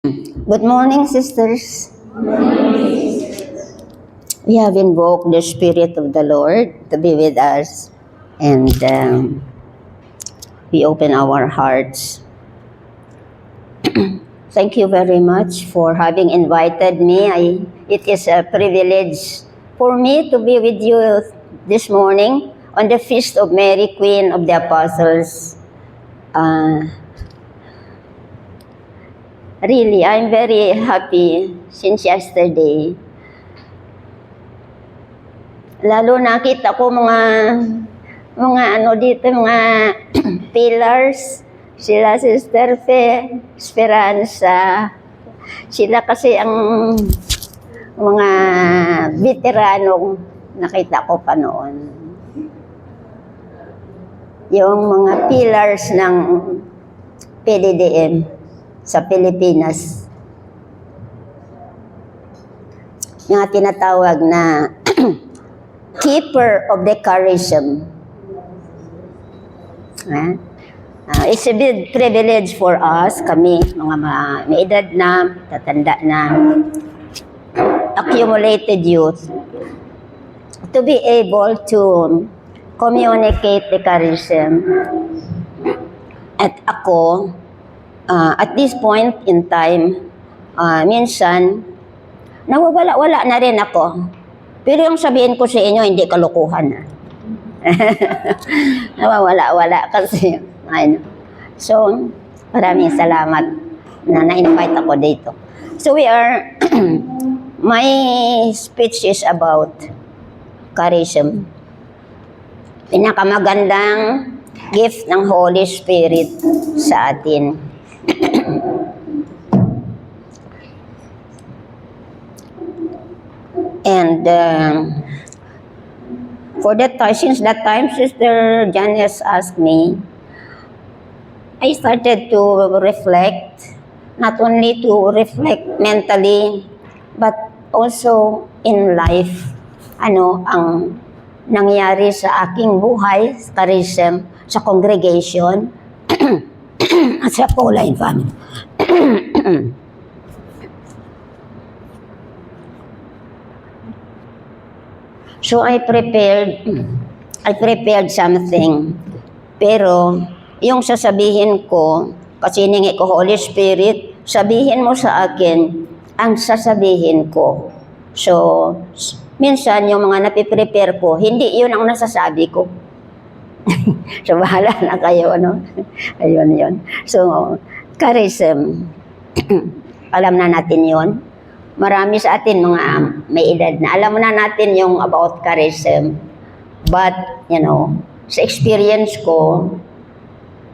Good morning, sisters. We have invoked the Spirit of the Lord to be with us, and we open our hearts. Thank you very much for having invited me. It is a privilege for me to be with you this morning on the Feast of Mary, Queen of the Apostles. Really, I'm very happy since yesterday. Lalo nakita ko mga ano dito, mga pillars. Sila Sister Fe, Esperanza. Sila kasi ang mga veteranong nakita ko pa noon. Yung mga pillars ng PDDM sa Pilipinas. Yung tinatawag na keeper of the charism. It's a big privilege for us, kami, mga may edad na, tatanda na, accumulated youth, to be able to communicate the charism. At ako, at this point in time, minsan, nawawala-wala na rin ako. Pero yung sabihin ko sa inyo, hindi kalokohan. Nawawala-wala kasi. Ano. So, maraming salamat na na-invite ako dito. So my speech is about charism. Pinakamagandang gift ng Holy Spirit sa atin. And since that time, Sister Janice asked me, I started to reflect, not only to reflect mentally, but also in life. Ano ang nangyari sa aking buhay, charism, sa congregation, at sa Pauline family. So I prepared something. Pero yung sasabihin ko, kasi hiningi ko Holy Spirit, sabihin mo sa akin ang sasabihin ko. So minsan yung mga napiprepare ko, hindi yun ang nasasabi ko. So bahala na kayo, ano? Ayun yun. So charism, alam na natin yun. Marami sa atin mga may edad na alam na natin yung about charism. But, you know, sa experience ko,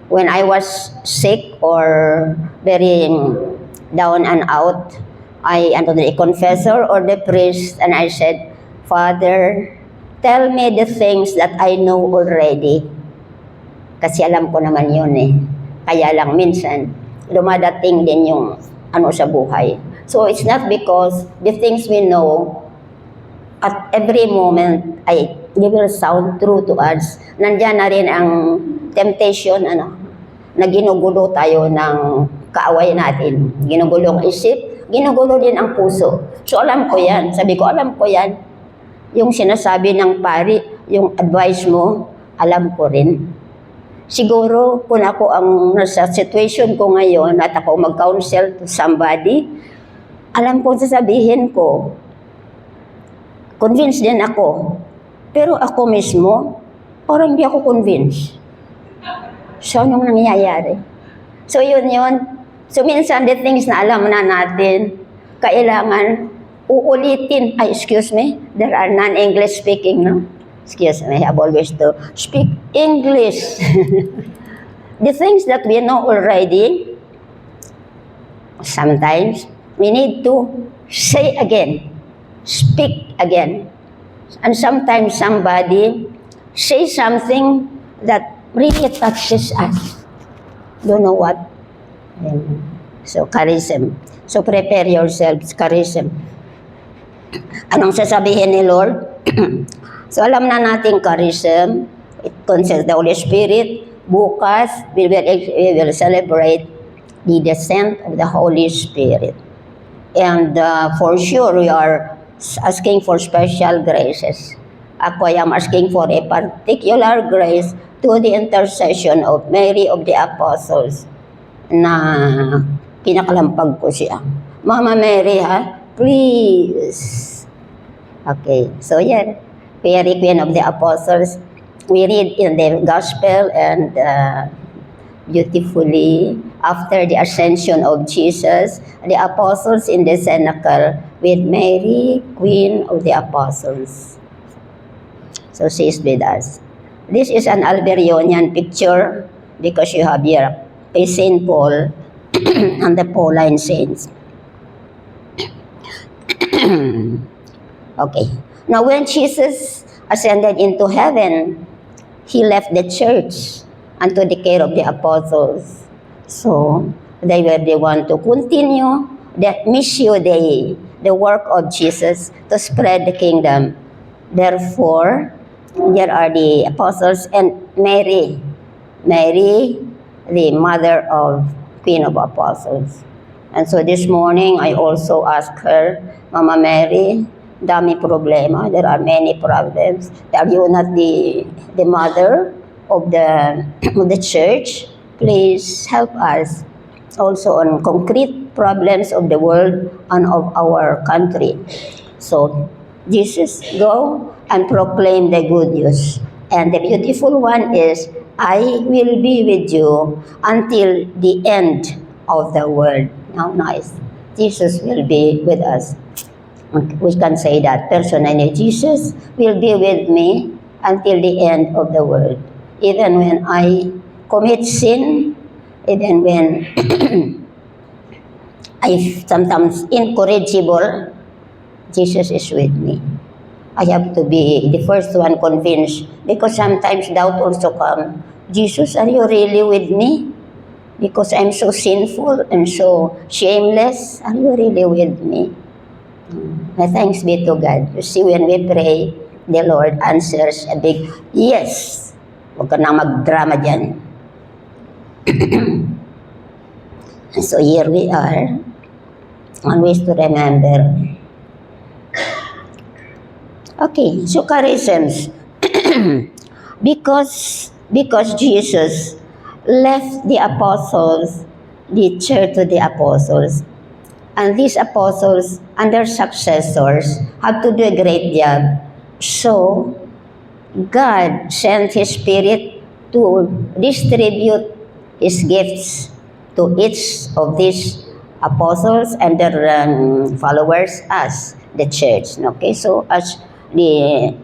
when I was sick or very down and out, I went to the confessor or the priest and I said, Father, tell me the things that I know already. Kasi alam ko naman yun eh. Kaya lang minsan, dumadating din yung ano sa buhay. So it's not because the things we know at every moment ay they will sound true to us. Nandiyan na rin ang temptation, ano, na ginugulo tayo ng kaaway natin. Ginugulo ang isip, ginugulo din ang puso. So alam ko yan. Sabi ko, alam ko yan. Yung sinasabi ng pari, yung advice mo, alam ko rin. Siguro, kung ako ang nasa situation ko ngayon at ako mag-counsel to somebody, alam ko sasabihin ko, convinced din ako. Pero ako mismo, parang hindi ako convinced. So, anong nangyayari? So, yun. So, minsan, the things na alam na natin, kailangan uulitin. Excuse me, there are non-English speaking, no? Excuse me, I have always to speak English. The things that we know already, sometimes, we need to say again, speak again. And sometimes somebody say something that really touches us. Don't know what? So, charism. So, prepare yourselves, charism. Anong sasabihin ni Lord? So, alam na natin charism. It concerns the Holy Spirit. Bukas, we will celebrate the descent of the Holy Spirit. And for sure, we are asking for special graces. Ako ay am asking for a particular grace to the intercession of Mary of the Apostles na kinakalampag ko siya. Mama Mary, ha? Please. Okay, so yan. Mary, Queen of the Apostles, we read in the Gospel and beautifully, after the ascension of Jesus, the apostles in the cenacle with Mary, Queen of the Apostles. So she is with us. This is an Alberonian picture because you have here a Saint Paul and the Pauline saints. Okay. Now when Jesus ascended into heaven, he left the church unto the care of the apostles. So they were the one to continue the mission day, the work of Jesus to spread the kingdom. Therefore, there are the apostles and Mary, the mother of Queen of Apostles. And so this morning, I also asked her, Mama Mary, dami problema, there are many problems. Are you not the mother of the church? Please help us also on concrete problems of the world and of our country. So, Jesus, go and proclaim the good news. And the beautiful one is, I will be with you until the end of the world. How nice. Jesus will be with us. We can say that personally, Jesus will be with me until the end of the world. Even when I commit sin, even when I sometimes incorrigible, Jesus is with me. I have to be the first one convinced because sometimes doubt also comes. Jesus, are you really with me? Because I'm so sinful and so shameless. Are you really with me? Thanks be to God. You see, when we pray, the Lord answers a big yes. Huwag ka na mag-drama dyan. So here we are. Always to remember. Okay, so charisms. because Jesus left the apostles, the church to the apostles, and these apostles and their successors have to do a great job. So, God sent His Spirit to distribute His gifts to each of these apostles and their followers as the church. Okay, so as the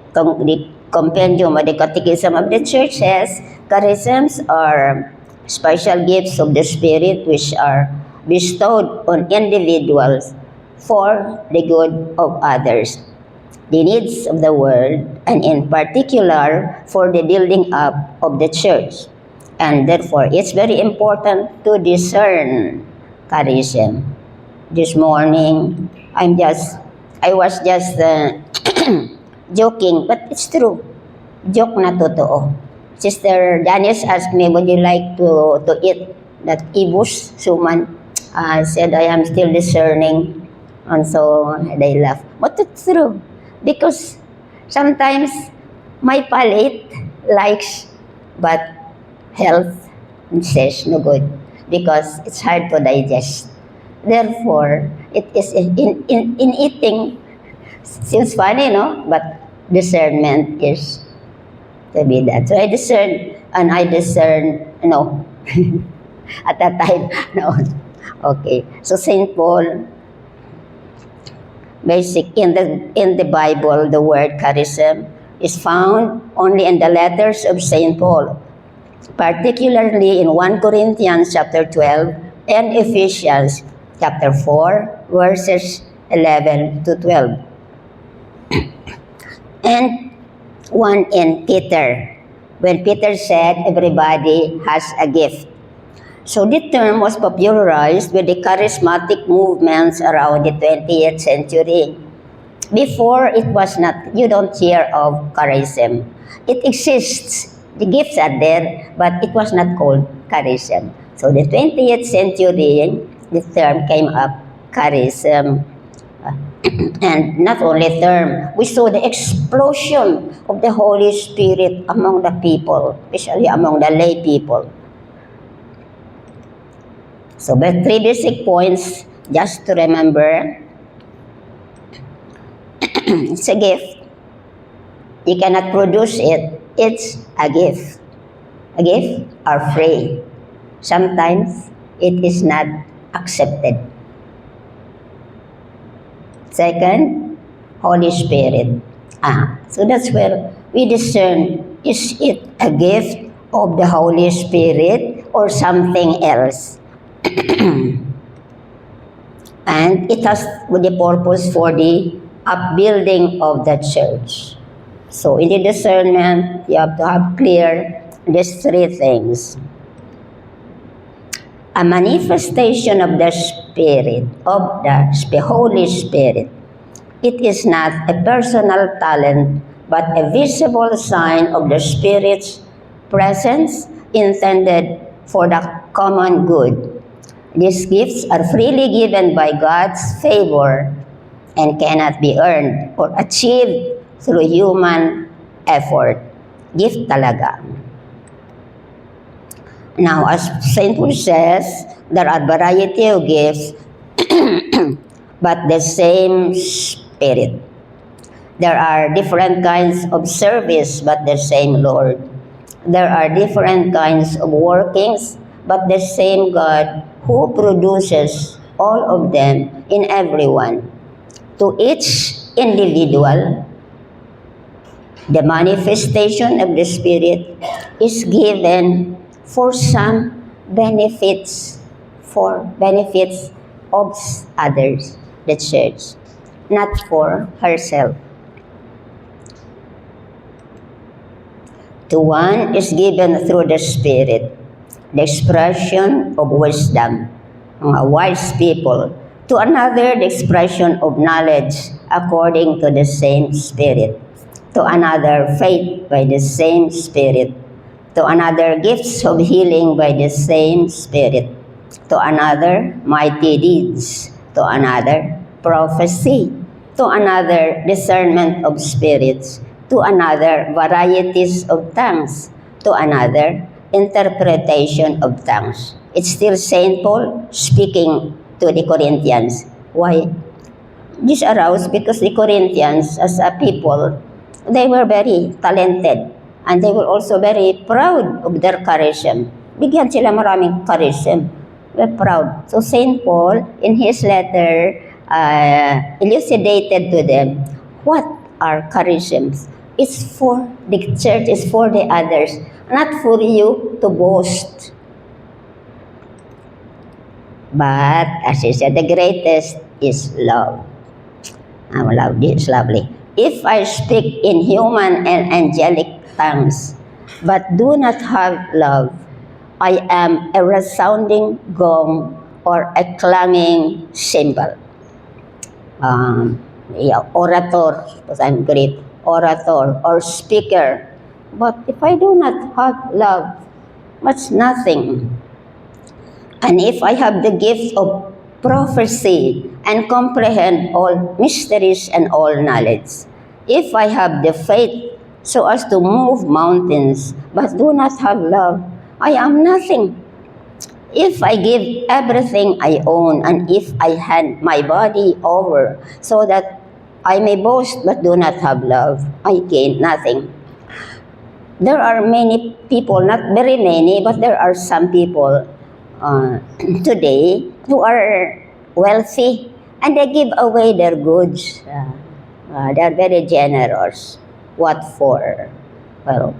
compendium or the catechism of the church says, charisms are special gifts of the Spirit which are bestowed on individuals for the good of others, the needs of the world, and in particular for the building up of the church. And therefore, it's very important to discern charism. This morning, I was just joking, but it's true. Joke na totoo. Sister Janice asked me, would you like to eat that ibus suman? I said, I am still discerning. And so they laughed. But it's true. Because sometimes my palate likes, but health says no good. Because it's hard to digest. Therefore, it is in eating, seems funny, no? But discernment is to be that. So I discern, no. At that time, no. Okay. So Saint Paul, in the Bible, the word charism is found only in the letters of Saint Paul, particularly in 1 Corinthians chapter 12 and Ephesians chapter 4, verses 11 to 12. And one in Peter, when Peter said everybody has a gift. So the term was popularized with the charismatic movements around the 20th century. Before, it was not, you don't hear of charism. It exists, the gifts are there, but it was not called charism. So the 20th century, the term came up, charism. And not only term, we saw the explosion of the Holy Spirit among the people, especially among the lay people. So, but three basic points just to remember. It's a gift. You cannot produce it. It's a gift. A gift are free. Sometimes it is not accepted. Second, Holy Spirit. So that's where we discern, is it a gift of the Holy Spirit or something else? And it has the purpose for the upbuilding of the church. So in the discernment, you have to have clear these three things. A manifestation of the Spirit, of the Holy Spirit. It is not a personal talent, but a visible sign of the Spirit's presence intended for the common good. These gifts are freely given by God's favor and cannot be earned or achieved through human effort. Gift talaga. Now, as St. Paul says, there are variety of gifts, but the same Spirit. There are different kinds of service, but the same Lord. There are different kinds of workings, but the same God who produces all of them in everyone. To each individual, the manifestation of the Spirit is given for some benefits, for benefits of others, the church, not for herself. To one is given through the Spirit the expression of wisdom, mga wise people. To another, the expression of knowledge according to the same Spirit. To another, faith by the same Spirit. To another, gifts of healing by the same Spirit. To another, mighty deeds. To another, prophecy. To another, discernment of spirits. To another, varieties of tongues. To another, interpretation of tongues. It's still St. Paul speaking to the Corinthians. Why? This arose because the Corinthians, as a people, they were very talented and they were also very proud of their charism. Bigyan sila maraming charism. They're proud. So St. Paul, in his letter, elucidated to them what are charisms. It's for the church, it's for the others, not for you to boast. But, as he said, the greatest is love. Love, this is lovely. If I speak in human and angelic tongues, but do not have love, I am a resounding gong or a clanging cymbal. Orator, because I'm great, orator or speaker. But if I do not have love, much nothing. And if I have the gift of prophecy and comprehend all mysteries and all knowledge, if I have the faith so as to move mountains, but do not have love, I am nothing. If I give everything I own, and if I hand my body over so that I may boast but do not have love, I gain nothing. There are many people, not very many, but there are some people today who are wealthy and they give away their goods. They are very generous. What for? Well,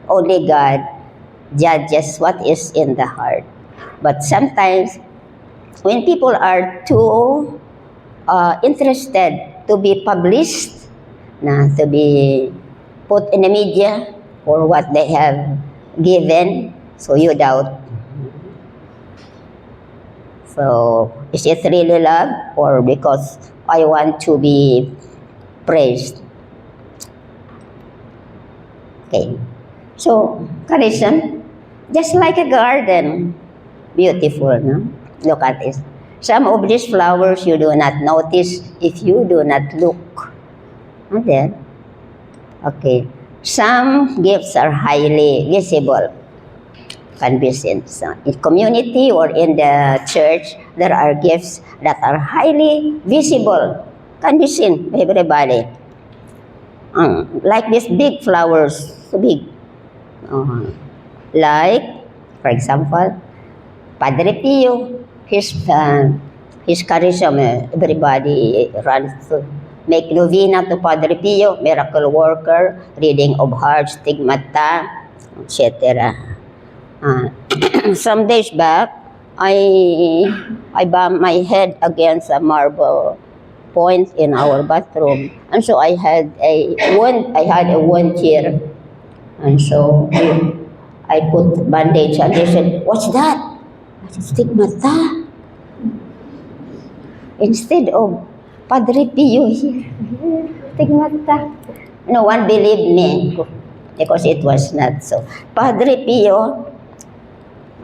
only God judges what is in the heart. But sometimes, when people are too interested to be published, to be put in the media for what they have given, so you doubt. So, is it really love or because I want to be praised? Okay. So, charism, just like a garden, Beautiful, no? Look at this. Some of these flowers you do not notice if you do not look. And then, okay. Some gifts are highly visible, can be seen. So in community or in the church, there are gifts that are highly visible, can be seen by everybody. Like these big flowers, so big. Like, for example, Padre Pio, his charisma, everybody runs to make novena to Padre Pio, miracle worker, reading of hearts, stigmata, etc. Some days back, I bumped my head against a marble point in our bathroom, and so I had a wound here, and so I put bandage, and they said, "What's that?" I said, "Stigmata." Instead of Padre Pio here, stigmata. No one believed me because it was not so. Padre Pio,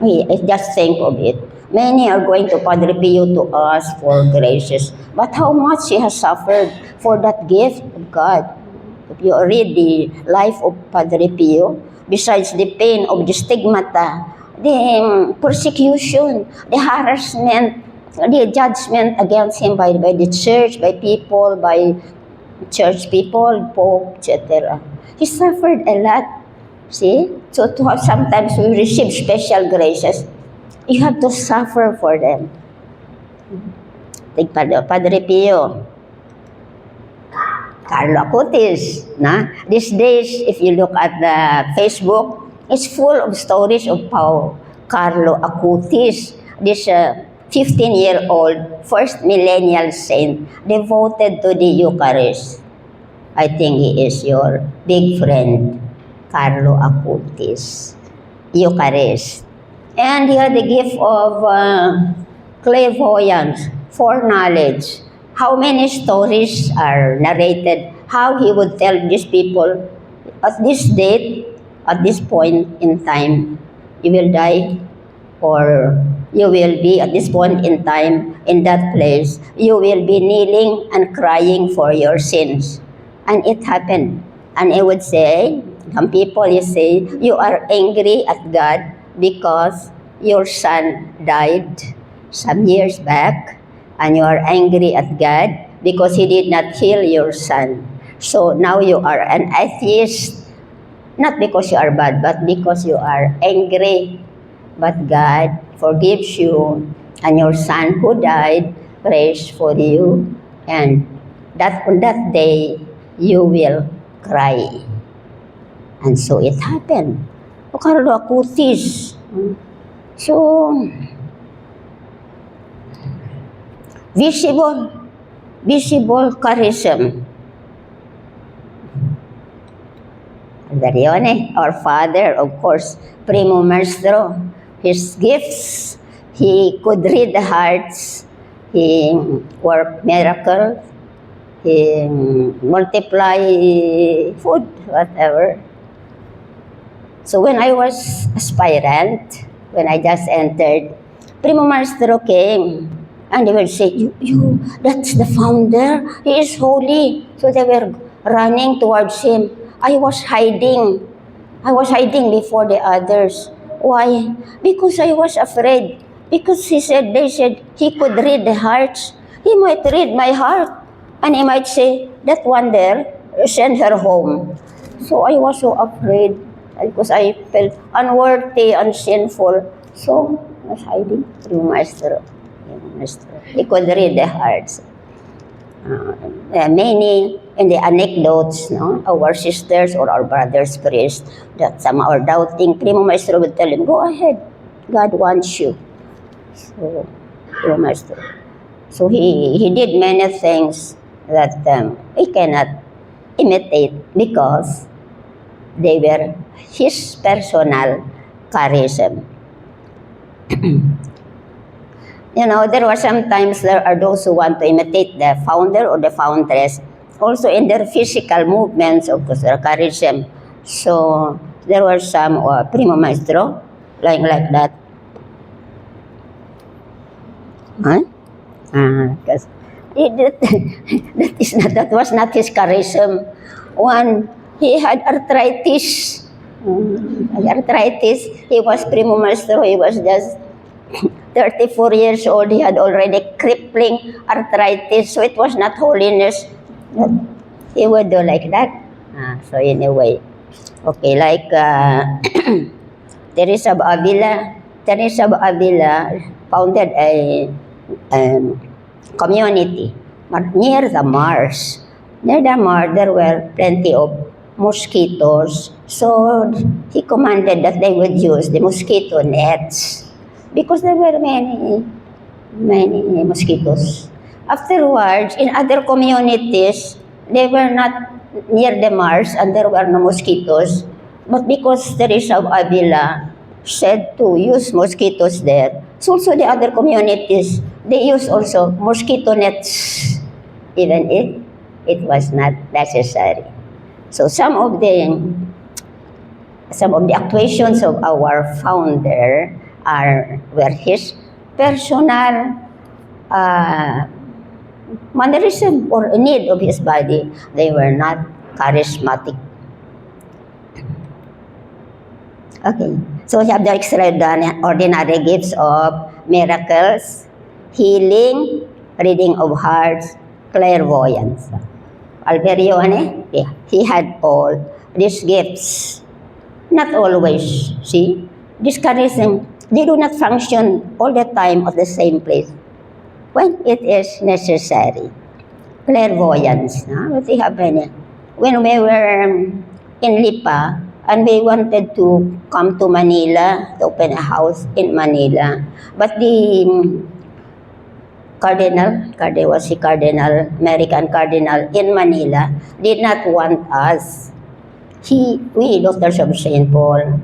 I just think of it. Many are going to Padre Pio to ask for graces. But how much he has suffered for that gift of God. If you read the life of Padre Pio, besides the pain of the stigmata, the persecution, the harassment, the judgment against him by the church, by people, by church people, Pope, etc. He suffered a lot. See? So to have, sometimes we receive special graces, you have to suffer for them. Take Padre Pio, Carlo Acutis. Na? These days, if you look at the Facebook, it's full of stories of how Carlo Acutis, this 15-year-old first millennial saint, devoted to the Eucharist. I think he is your big friend, Carlo Acutis, Eucharist. And he had the gift of clairvoyance, foreknowledge. How many stories are narrated, how he would tell these people, at this date, at this point in time, you will die, or you will be at this point in time, in that place, you will be kneeling and crying for your sins. And it happened. And I would say, some people, you say, you are angry at God because your son died some years back, and you are angry at God because he did not heal your son. So now you are an atheist, not because you are bad, but because you are angry. But God forgives you, and your son who died prays for you, and that on that day you will cry. And so it happened. O Carlo Acutis. So, visible charism. Darione, our father, of course, Primo Maestro, his gifts, he could read the hearts, he worked miracles, he multiply food, whatever. So when I was aspirant, when I just entered, Primo Maestro came, and they would say, you, that's the founder, he is holy. So they were running towards him. I was hiding before the others. Why? Because I was afraid. Because they said he could read the hearts. He might read my heart, and he might say, that one there, send her home. So I was so afraid, because I felt unworthy and sinful. So I was hiding. Primo Maestro. He could read the hearts. Many in the anecdotes, no, our sisters or our brothers priests, that some are doubting, Primo Maestro would tell him, go ahead, God wants you. So, Primo Maestro. So he did many things that he cannot imitate because they were his personal charism. You know, there were sometimes there are those who want to imitate the founder or the foundress, also in their physical movements, of course, their charism. So there were some Primo Maestro, like that. Huh? Because that was not his charism. One, he had arthritis. Arthritis. He was primo maestro. He was just 34 years old. He had already crippling arthritis. So it was not holiness. He would do like that. So anyway, okay, like Teresa of Avila. Teresa of Avila founded a community near the Mars. Near the Mars, there were plenty of mosquitoes. So he commanded that they would use the mosquito nets because there were many mosquitoes. Afterwards, in other communities, they were not near the Mars and there were no mosquitoes. But because Teresa of Avila said to use mosquitoes there, so also the other communities, they use also mosquito nets, even if it was not necessary. So some of the actuations of our founder were his personal mannerism or need of his body. They were not charismatic. Okay, so we have the extraordinary gifts of miracles, healing, reading of hearts, clairvoyance. Alberione, he had all these gifts. Not always, see? This charism, they do not function all the time at the same place when it is necessary. Clairvoyance, what they have any? When we were in Lipa, and we wanted to come to Manila, to open a house in Manila. But the American Cardinal in Manila, did not want us. We daughters of St. Paul.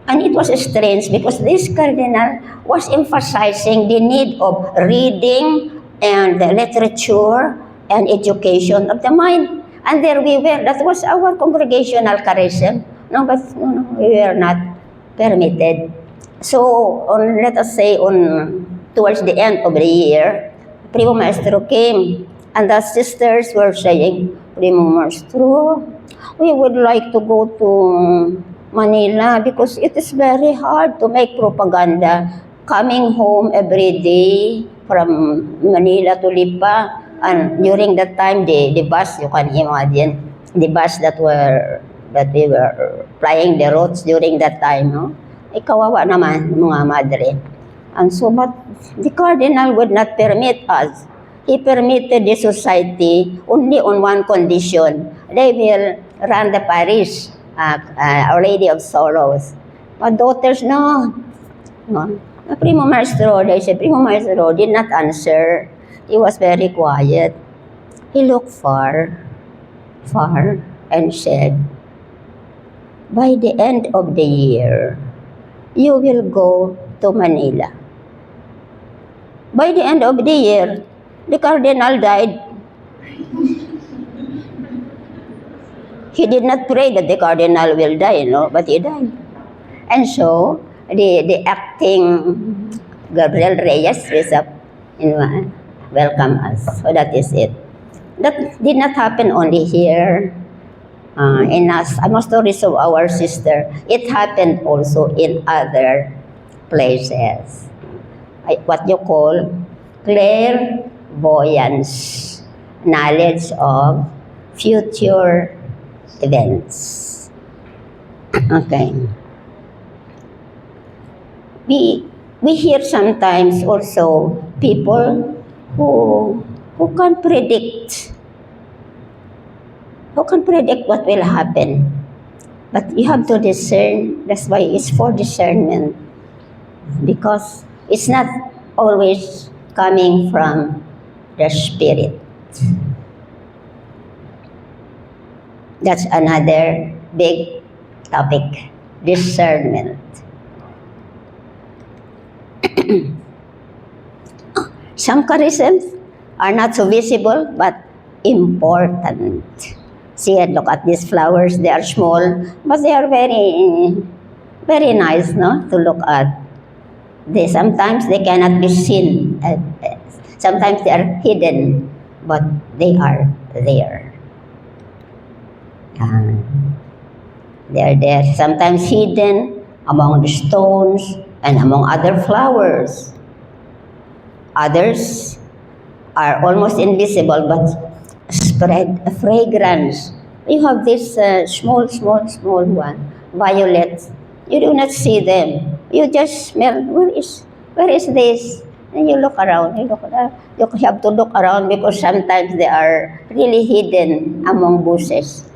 And it was strange because this Cardinal was emphasizing the need of reading and the literature and education of the mind. And there we were. That was our congregational charism. No, but we were not permitted. So, let us say, towards the end of the year, Primo Maestro came. And the sisters were saying, Primo Maestro, we would like to go to Manila because it is very hard to make propaganda coming home every day from Manila to Lipa. And during that time, the bus, you can imagine, the bus that we were flying the roads during that time, no? Kawawa naman, mga madre. And so, but the Cardinal would not permit us. He permitted the society only on one condition. They will run the parish, Our Lady of Sorrows. But daughters, no. Primo Maestro, they said, Primo Maestro did not answer. He was very quiet. He looked far, and said, by the end of the year, you will go to Manila. By the end of the year, the Cardinal died. He did not pray that the Cardinal will die, but he died. And so, the acting Gabriel Reyes is up and welcome us. So that is it. That did not happen only here in most stories of our sister. It happened also in other places. What you call clairvoyance, knowledge of future events. Okay. We hear sometimes also people who can predict what will happen. But you have to discern. That's why it's for discernment. Because it's not always coming from the spirit. That's another big topic, discernment. Some charisms are not so visible but important. See and look at these flowers. They are small, but they are very, very nice, to look at. Sometimes they cannot be seen. Sometimes they are hidden, but they are there. Uh, they are there. Sometimes hidden among the stones and among other flowers. Others are almost invisible but spread a fragrance. You have this small one, violets. You do not see them. You just smell, where is this? And you look around, you have to look around because sometimes they are really hidden among bushes.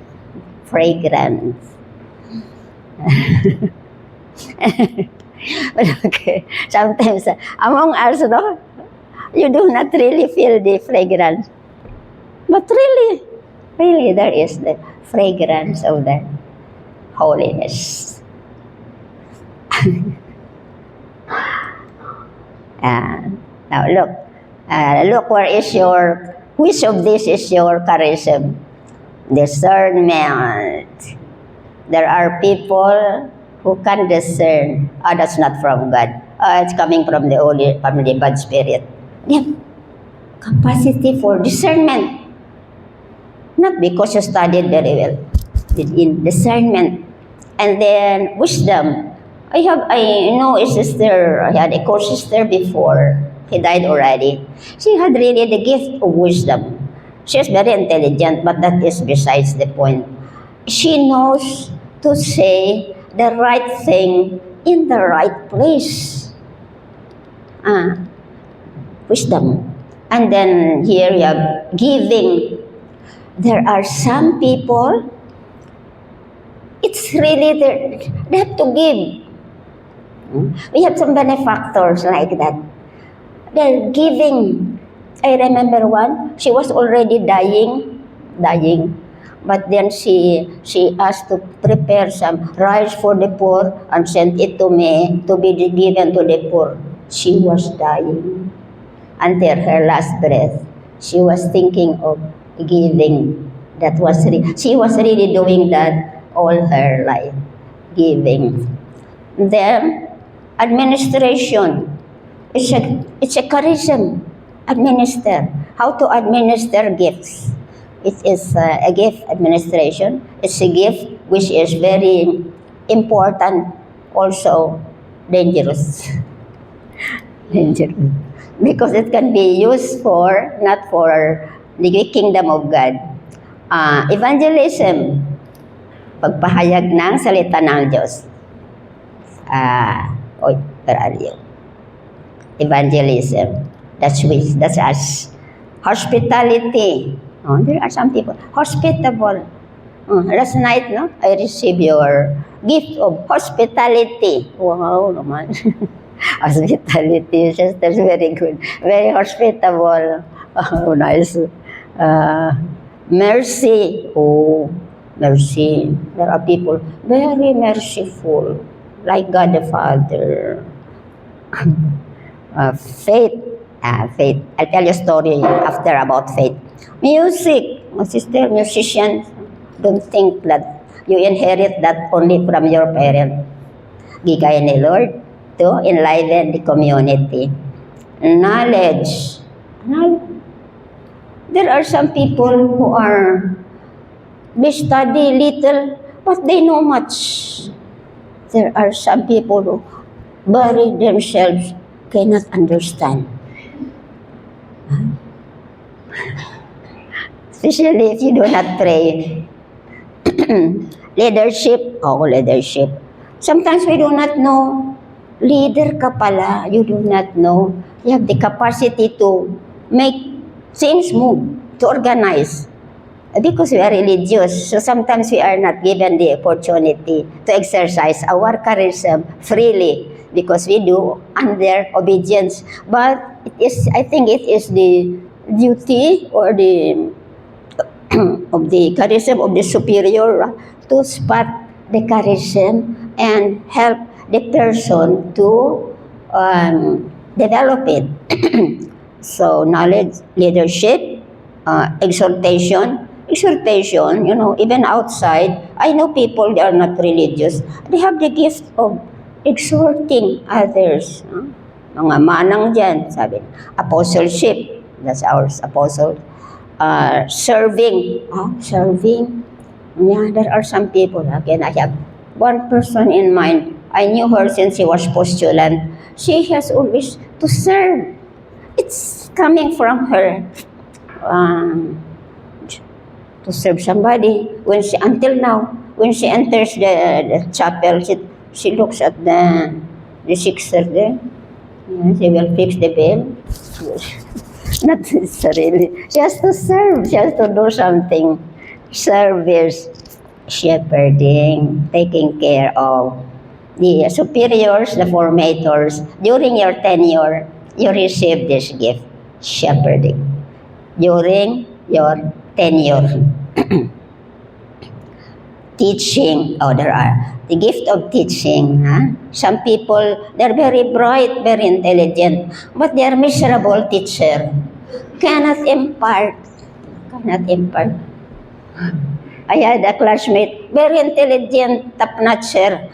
Fragrance. But okay, sometimes among us, no, you do not really feel the fragrance. But really there is the fragrance of the holiness. Now look which of this is your charism? Discernment. There are people who can discern. That's not from God. It's coming from the bad spirit. They have capacity for discernment. Not because you studied very well. In discernment. And then wisdom. I know a sister, I had a co-sister before. He died already. She had really the gift of wisdom. She is very intelligent, but that is besides the point. She knows to say the right thing in the right place. Wisdom. And then here you have giving. There are some people, it's really they have to give. We have some benefactors like that. They're giving. I remember one, she was already dying, but then she asked to prepare some rice for the poor and sent it to me to be given to the poor. She was dying until her last breath. She was thinking of giving. She was really doing that all her life, giving. Then administration. It's a charism. Administer. How to administer gifts. It is a gift administration. It's a gift which is very important, also dangerous. Dangerous. Because it can be used not for the kingdom of God. Evangelism. Pagpahayag ng salita ng Diyos. Where are you? Evangelism. That's us. Hospitality. There are some people. Hospitable. Last night, no, I received your gift of hospitality. Wow, naman. Hospitality, sisters, very good. Very hospitable. Oh, nice. Mercy. Oh, mercy. There are people very merciful, like God the Father. Faith. Faith. I'll tell you a story after about faith. Music. My sister, musicians, don't think that you inherit that only from your parents. Gigaya ni Lord to enliven the community. Knowledge. There are some people who they study little, but they know much. There are some people who bury themselves, cannot understand. Especially if you do not pray. Leadership. Sometimes we do not know. Leader ka pala, you do not know. You have the capacity to make things move, to organize. Because we are religious, so sometimes we are not given the opportunity to exercise our charism freely because we do under obedience. But I think it is the duty or the of the charism of the superior to spot the charism and help the person to develop it. So knowledge, leadership, exhortation, even outside, I know people, they are not religious. They have the gift of exhorting others. mga manang dyan, sabi, apostleship, that's our apostle, serving, serving, yeah, there are some people, again, I have one person in mind, I knew her since she was postulant, she has always to serve, it's coming from her, to serve somebody, when she, until now, when she enters the chapel, she looks at the sixer there. Yeah, she will fix the bell. Not necessarily. She has to serve. She has to do something. Service, shepherding, taking care of the superiors, the formators. During your tenure, you receive this gift, shepherding. During your tenure. Teaching, there are the gift of teaching. Some people, they're very bright, very intelligent, but they are miserable teacher. Cannot impart. I had a classmate, very intelligent, top-notcher.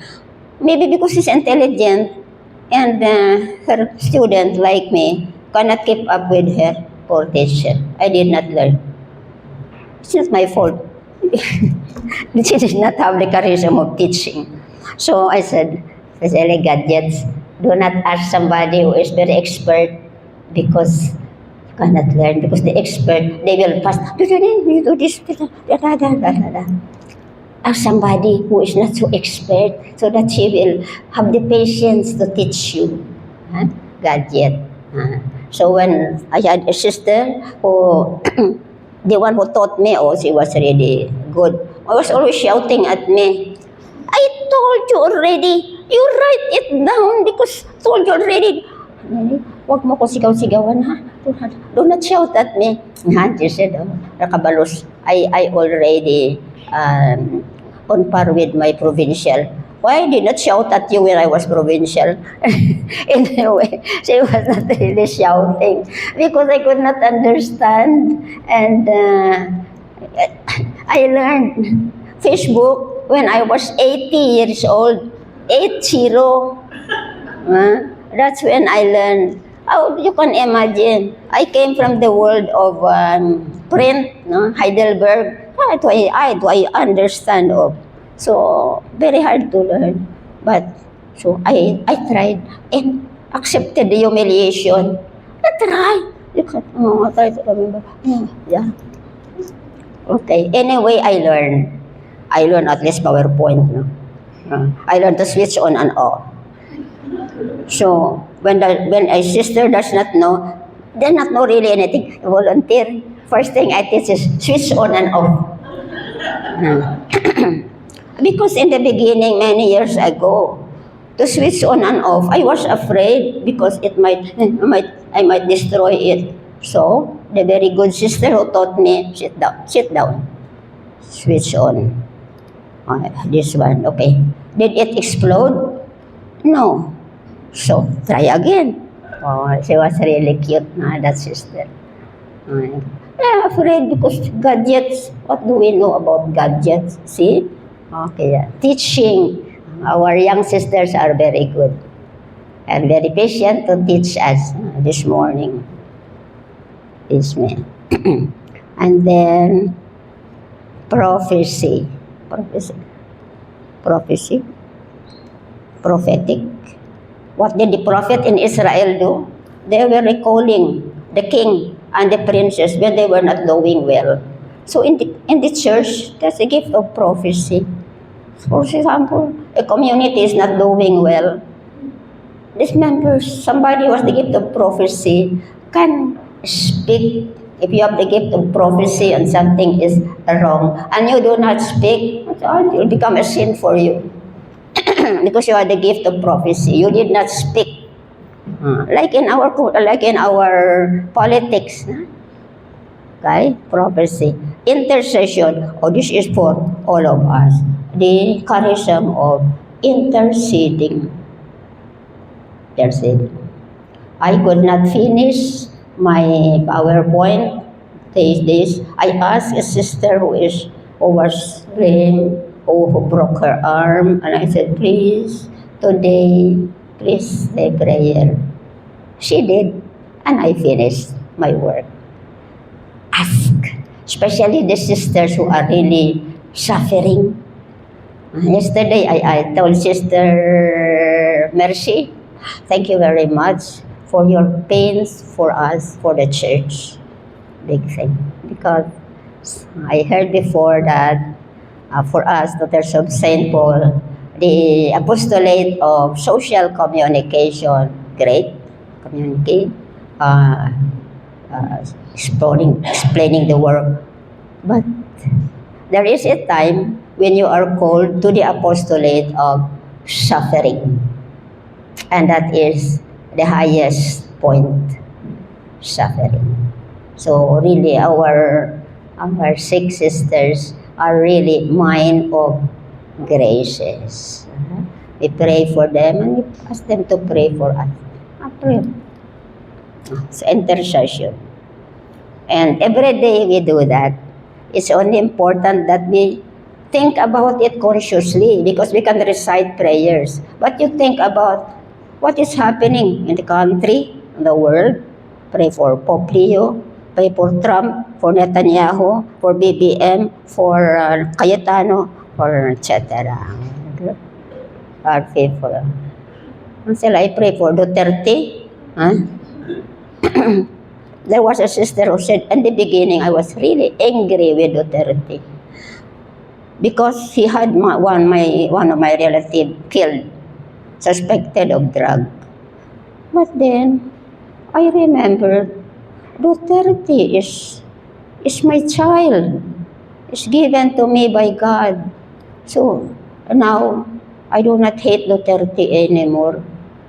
Maybe because he's intelligent, and her student, like me, cannot keep up with her, poor teacher. I did not learn. It's not my fault. She did not have the charism of teaching. So I said, especially gadgets, do not ask somebody who is very expert because you cannot learn. Because the expert, they will pass, you do this, ask somebody who is not so expert so that she will have the patience to teach you. Gadget. So when I had a sister who the one who taught me, she was really good. I was always shouting at me, I told you already, you write it down because I told you already. Huwag mo ko sigaw-sigawan, ha? Do not shout at me. She said, Nakabalos, I already on par with my provincial. Why I did not shout at you when I was provincial? Anyway, she was not really shouting because I could not understand. And I learned Facebook when I was 80 years old. 80. That's when I learned. How you can imagine? I came from the world of print, Heidelberg. How do I understand of? So, very hard to learn. But, so I tried and accepted the humiliation. I tried. I tried to remember. Yeah. Okay. Anyway, I learned. I learned at least PowerPoint. I learned to switch on and off. So, when a sister does not know, does not know really anything, volunteer. First thing I teach is switch on and off. Because in the beginning, many years ago, to switch on and off, I was afraid because I might destroy it. So, the very good sister who taught me, sit down, switch on. This one, okay. Did it explode? No. So, try again. She was really cute, that sister. I'm afraid because gadgets, what do we know about gadgets? See? Okay, teaching. Our young sisters are very good and very patient to teach us this morning. This man. And then prophecy. Prophetic. What did the prophet in Israel do? They were recalling the king and the princess when they were not doing well. So in the church, that's a gift of prophecy. For example, a community is not doing well. These members, somebody who has the gift of prophecy, can speak. If you have the gift of prophecy and something is wrong, and you do not speak, it will become a sin for you. Because you have the gift of prophecy, you did not speak. Like in our politics. Okay, prophecy. Intercession. This is for all of us. The charism of interceding. I could not finish my PowerPoint this. I asked a sister who was lame, who broke her arm, and I said, please, today, please say prayer. She did, and I finished my work. Ask, especially the sisters who are really suffering. Yesterday, I told Sister Mercy, thank you very much for your pains for us, for the church. Big thing. Because I heard before that for us, Daughters of St. Paul, the apostolate of social communication, great, communicate, uh, explaining the work. But there is a time when you are called to the apostolate of suffering. And that is the highest point, suffering. So really our six sisters are really mine of graces. We pray for them and we ask them to pray for us. Pray. It's intercession. And every day we do that. It's only important that we think about it consciously because we can recite prayers. But you think about what is happening in the country, in the world. Pray for Pope Leo, pray for Trump, for Netanyahu, for BBM, for Cayetano, for etc. Our faithful. Until I pray for Duterte. Huh? There was a sister who said, in the beginning, I was really angry with Duterte because he had one of my relatives killed, suspected of drug. But then, I remembered, Duterte is my child. It's given to me by God. So, now, I do not hate Duterte anymore.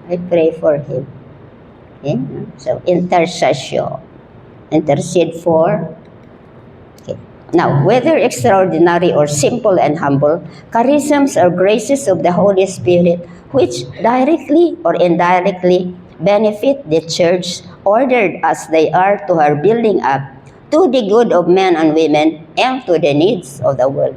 I pray for him. Okay? So, intercession. Intercede for. Okay. Now, whether extraordinary or simple and humble, charisms or graces of the Holy Spirit, which directly or indirectly benefit the church, ordered as they are to her building up, to the good of men and women, and to the needs of the world.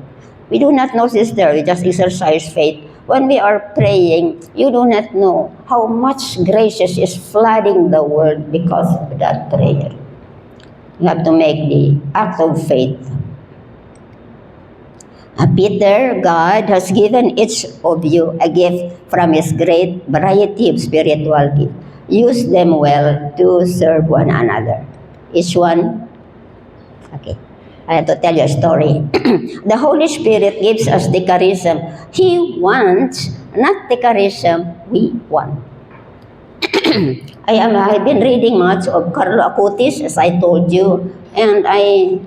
We do not know, sister, we just exercise faith. When we are praying, you do not know how much graces is flooding the world because of that prayer. You have to make the act of faith. Peter, God has given each of you a gift from His great variety of spiritual gifts. Use them well to serve one another. Each one, okay, I have to tell you a story. The Holy Spirit gives us the charism He wants, not the charism we want. I've been reading much of Carlo Acutis, as I told you, and I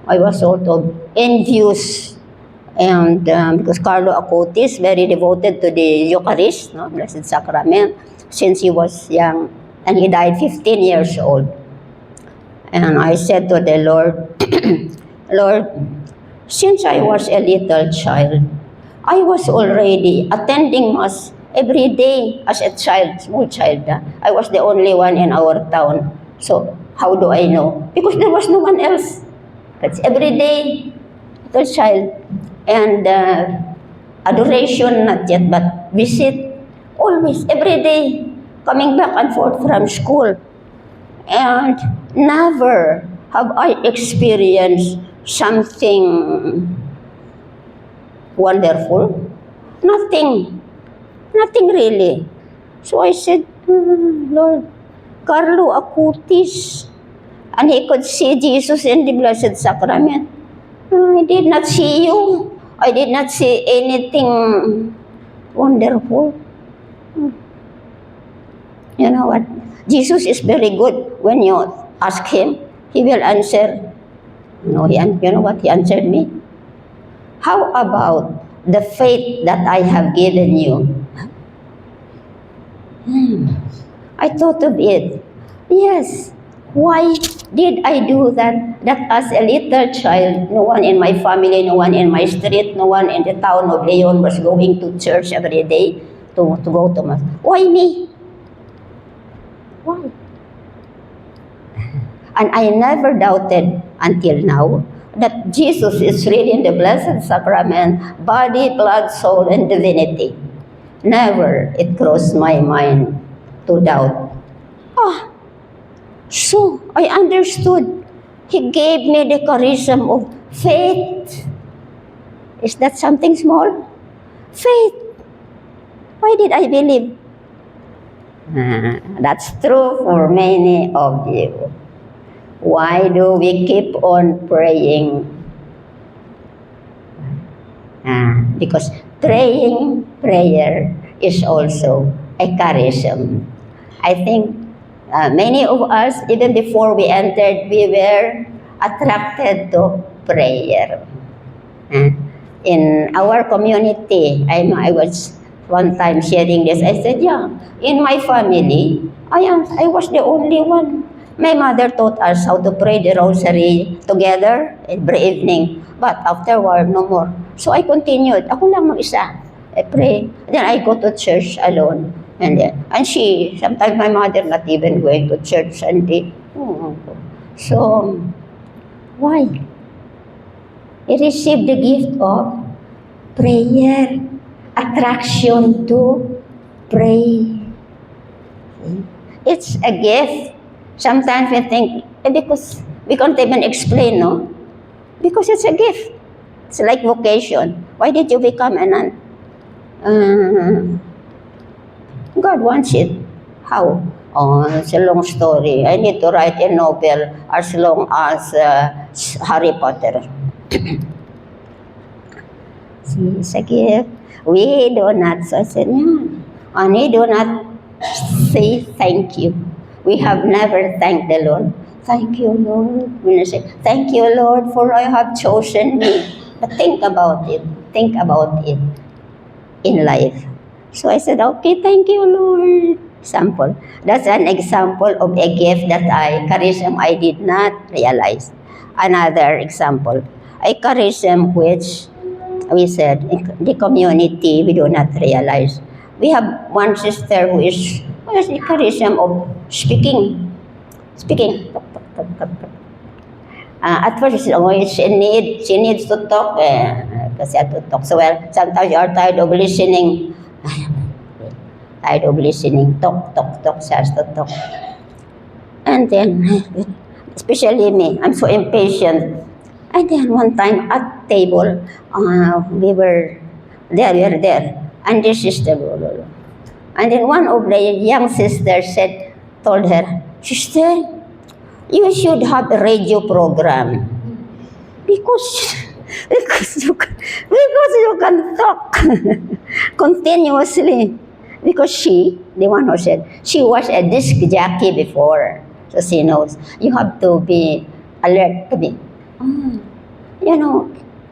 was sort of envious, and because Carlo Acutis very devoted to the Eucharist, no, Blessed Sacrament, since he was young, and he died 15 years old. And I said to the Lord, Lord, since I was a little child, I was already attending Mass every day as a child, small child. I was the only one in our town. So, how do I know? Because there was no one else. That's every day, little child. And adoration, not yet, but visit, always, every day, coming back and forth from school. And never have I experienced something wonderful. Nothing really. So I said, Lord, Carlo Acutis, and he could see Jesus in the Blessed Sacrament. I did not see you. I did not see anything wonderful. You know what? Jesus is very good. When you ask him, he will answer. No, you know what he answered me? How about the faith that I have given you? I thought of it. Yes. Why did I do that? That as a little child, no one in my family, no one in my street, no one in the town of Leon was going to church every day to go to Mass. Why me? Why? And I never doubted until now that Jesus is really in the Blessed Sacrament, body, blood, soul, and divinity. Never it crossed my mind to doubt. So, I understood. He gave me the charism of faith. Is that something small? Faith. Why did I believe? That's true for many of you. Why do we keep on praying? Because prayer is also a charism. I think many of us, even before we entered, we were attracted to prayer. In our community, I was one time sharing this. I said, yeah, in my family, I was the only one. My mother taught us how to pray the rosary together every evening. But afterward, no more. So I continued. Ako lang mag-isa. I pray. Then I go to church alone. And sometimes my mother not even going to church Sunday. So, why? He received the gift of prayer, attraction to pray. It's a gift. Sometimes we think, because we can't even explain, no? Because it's a gift. It's like vocation. Why did you become a nun? God wants it. How? Oh, it's a long story. I need to write a novel as long as Harry Potter. See, it's a gift. We do not, so I said, yeah. And we do not say thank you. We have never thanked the Lord. Thank you, Lord. When I say, thank you, Lord, for I have chosen me. But think about it. Think about it in life. So I said, okay, thank you, Lord. Example. That's an example of a gift that charism I did not realize. Another example, a charism which we said in the community we do not realize. We have one sister who is the charism of speaking. At first, she needs to talk. Kasi to talk so well. Sometimes you are tired of listening. Tired of listening. Talk. She has to talk. And then, especially me, I'm so impatient. And then one time at table, we were there. And this sister, and then one of the young sisters told her, sister, you should have a radio program because you can talk continuously. Because the one who said, she was a disc jockey before, so she knows you have to be alert to be.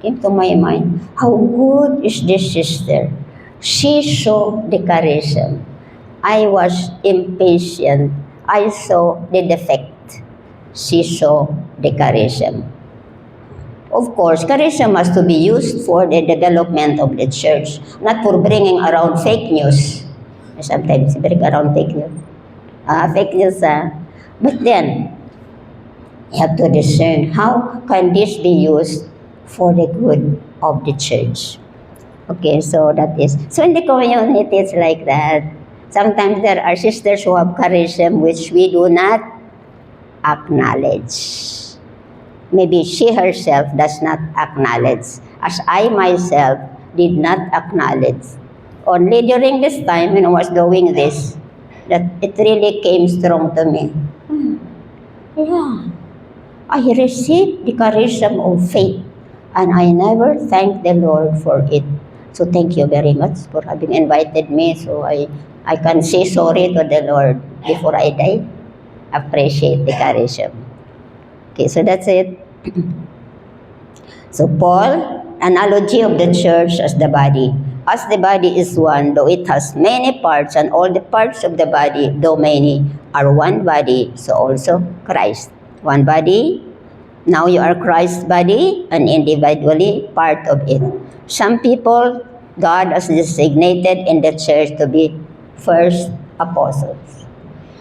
Came to my mind, how good is this sister? She saw the charism. I was impatient. I saw the defect. She saw the charism. Of course, charism has to be used for the development of the church, not for bringing around fake news. Sometimes bring around fake news. But then, you have to discern how can this be used for the good of the church. Okay, so that is. So in the community, it's like that. Sometimes there are sisters who have charism which we do not acknowledge. Maybe she herself does not acknowledge, as I myself did not acknowledge. Only during this time when I was doing this, that it really came strong to me. Yeah, I received the charism of faith, and I never thanked the Lord for it. So thank you very much for having invited me, so I can say sorry to the Lord before I die. Appreciate the charism. Okay, so that's it. So Paul, analogy of the church as the body. As the body is one, though it has many parts, and all the parts of the body, though many, are one body, so also Christ. One body, now you are Christ's body, and individually part of it. Some people, God has designated in the church to be first apostles.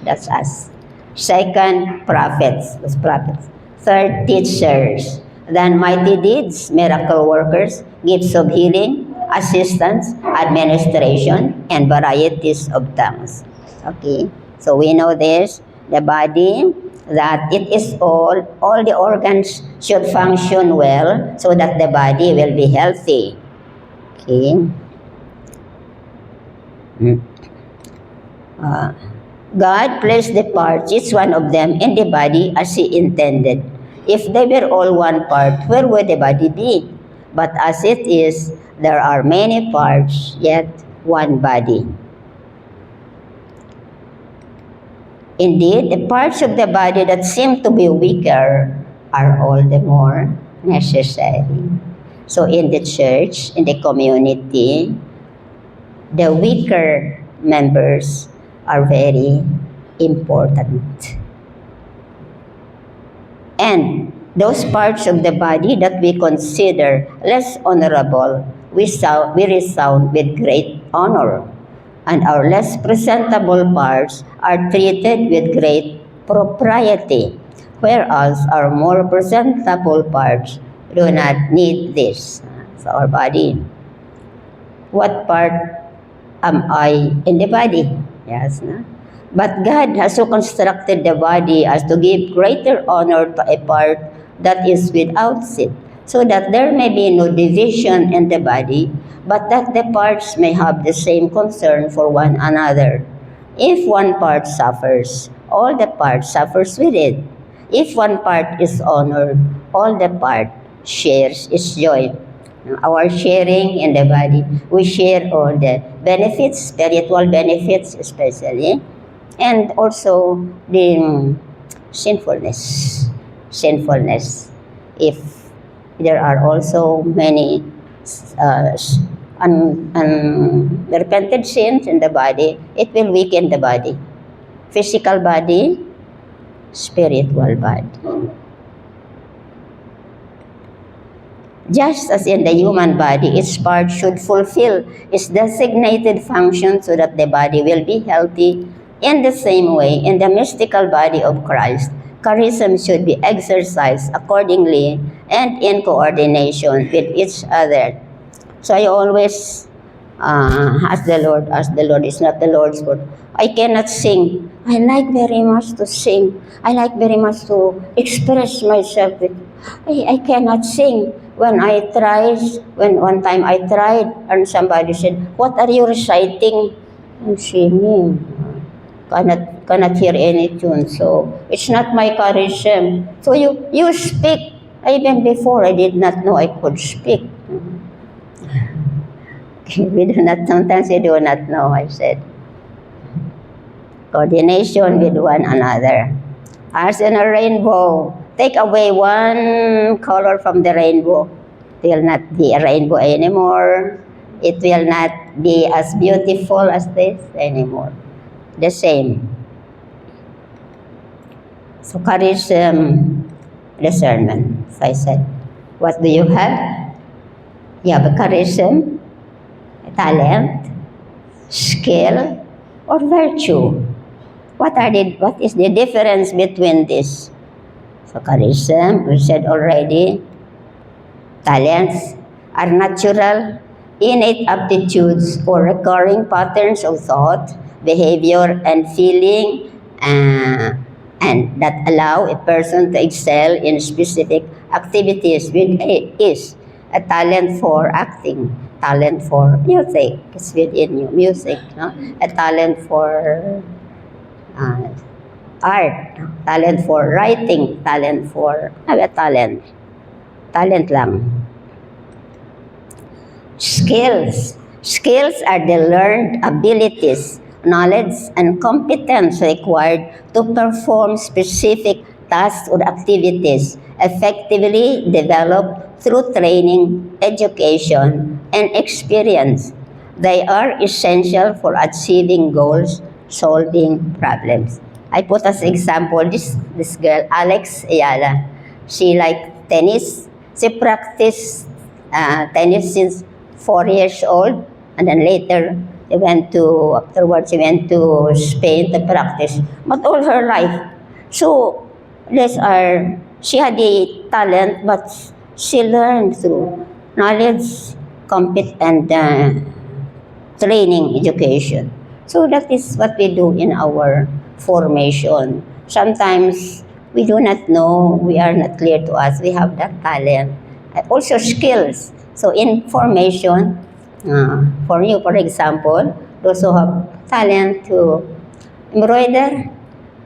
That's us. Second, prophets. That's prophets. Third, teachers. Then mighty deeds, miracle workers, gifts of healing, assistance, administration, and varieties of tongues. Okay, so we know this. the body, that it is all the organs should function well so that the body will be healthy. Okay. God placed the parts, each one of them, in the body as He intended. If they were all one part, where would the body be? But as it is, there are many parts, yet one body. Indeed, the parts of the body that seem to be weaker are all the more necessary. So in the church, in the community, the weaker members are very important. And those parts of the body that we consider less honorable, we resound with great honor. And our less presentable parts are treated with great propriety, whereas our more presentable parts do not need this. So our body. What part am I in the body? Yes, no? But God has so constructed the body as to give greater honor to a part that is without sin, so that there may be no division in the body, but that the parts may have the same concern for one another. If one part suffers, all the parts suffers with it. If one part is honored, all the part shares its joy. Our sharing in the body, we share all the benefits, spiritual benefits especially, and also the sinfulness. Sinfulness. If there are also many unrepented sins in the body, it will weaken the body. Physical body, spiritual body. Just as in the human body, each part should fulfill its designated function so that the body will be healthy. In the same way, in the mystical body of Christ, charism should be exercised accordingly and in coordination with each other. So I always ask the Lord, it's not the Lord's word. I cannot sing. I like very much to sing. I like very much to express myself. I cannot sing. When one time I tried, and somebody said, "What are you reciting?" I'm singing. Cannot hear any tune. So it's not my charism. So you speak. Even before I did not know I could speak. Sometimes we do not know, I said. Coordination with one another. As in a rainbow, take away one color from the rainbow. It will not be a rainbow anymore. It will not be as beautiful as this anymore. The same. So charism, discernment. So I said, what do you have? You have a charism, talent, skill, or virtue. What is the difference between this? So charism, we said already, talents are natural, innate aptitudes or recurring patterns of thought, behavior, and feeling, and that allow a person to excel in specific activities. With is a talent for acting, talent for music, it's within you, music, no? A talent for art, talent for writing, talent for, talent lang. Skills are the learned abilities, knowledge, and competence required to perform specific tasks or activities effectively developed through training, education, and experience. They are essential for achieving goals, solving problems. I put as example this girl, Alex Ayala. She liked tennis. She practiced tennis since 4 years old, and then later afterwards she went to Spain to practice. But all her life, so she had the talent, but she learned through knowledge, and training, education. So that is what we do in our formation. sometimes we do not know, we are not clear to us, we have that talent. Also skills. So information, for you, for example, those who have talent to embroider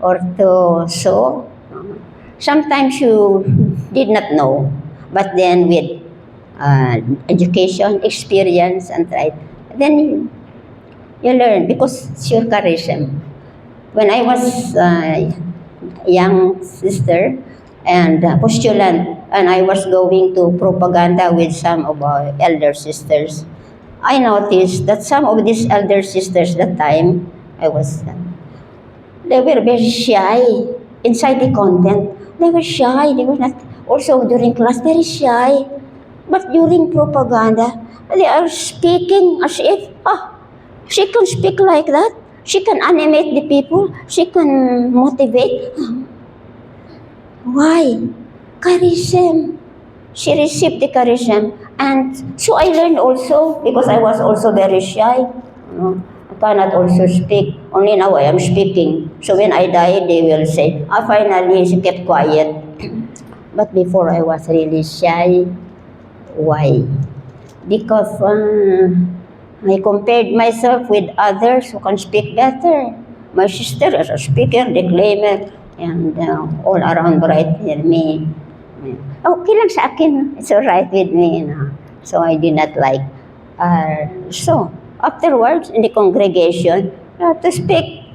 or to sew, sometimes you did not know, but then with education, experience, and right, then you learn because it's your charisma. When I was young sister and postulant, and I was going to propaganda with some of our elder sisters, I noticed that some of these elder sisters that time I was, they were very shy inside the convent. They were shy. They were not, also during class, very shy. But during propaganda, they are speaking as if, she can speak like that. She can animate the people. She can motivate. Why? Charism. She received the charism. And so I learned also, because I was also very shy. I cannot also speak. Only now I am speaking. So when I die, they will say, finally she kept quiet. But before I was really shy. Why? Because I compared myself with others who can speak better. My sister is a speaker, declaimer, and all around right near me. Okay lang sa akin. It's alright with me. So I did not like. So afterwards, in the congregation, I have to speak.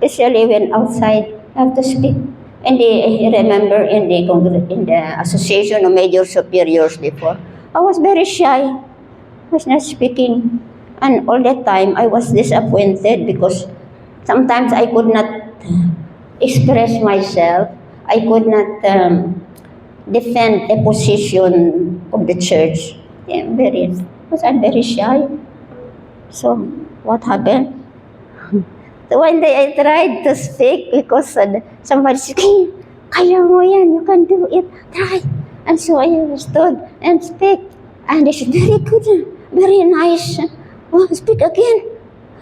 Especially when outside, I have to speak. And I remember in the Association of Major Superiors before, I was very shy. I was not speaking. And all that time, I was disappointed because sometimes I could not express myself. I could not defend a position of the church. Yeah, because I'm very shy. So, what happened? So one day I tried to speak because somebody said, kaya mo yan, you can do it, try. And so I stood and speak. And they said, very good, very nice. Oh, speak again.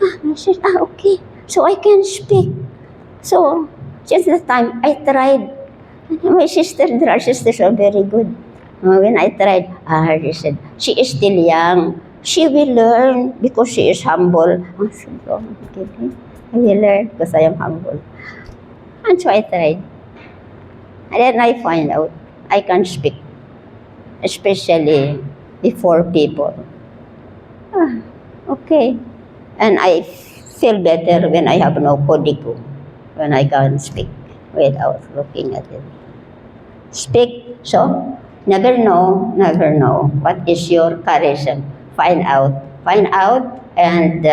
I said, okay. So I can speak. So, since that time, I tried. My sister, our sisters are very good. When I tried, she said, she is still young. She will learn because she is humble. I said, oh, okay. I will learn because I am humble. And so I tried. And then I find out I can speak, especially before people. Okay. And I feel better when I have no codigo, when I can speak without looking at it. Speak. So, never know what is your charism. Find out. Find out, and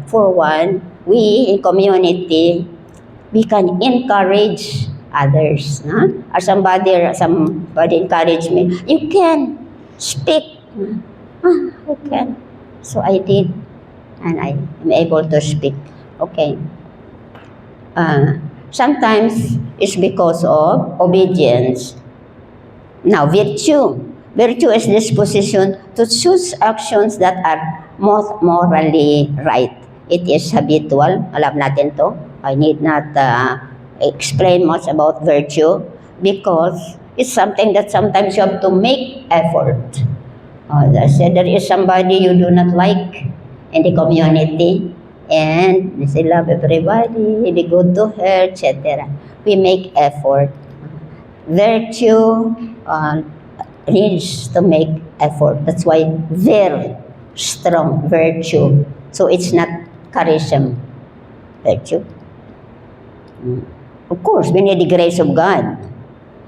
for one, we in community, we can encourage others. Or somebody encourage me. You can speak. I can. So I did, and I am able to speak. Okay. Sometimes it's because of obedience. Now, virtue. Virtue is disposition to choose actions that are most morally right. It is habitual. Alam natin to. I need not explain much about virtue because it's something that sometimes you have to make effort. As I said, there is somebody you do not like in the community, and they love everybody, they go to her, etc. We make effort. Virtue needs to make effort. That's why very strong virtue. So it's not charism. Virtue. Of course, we need the grace of God.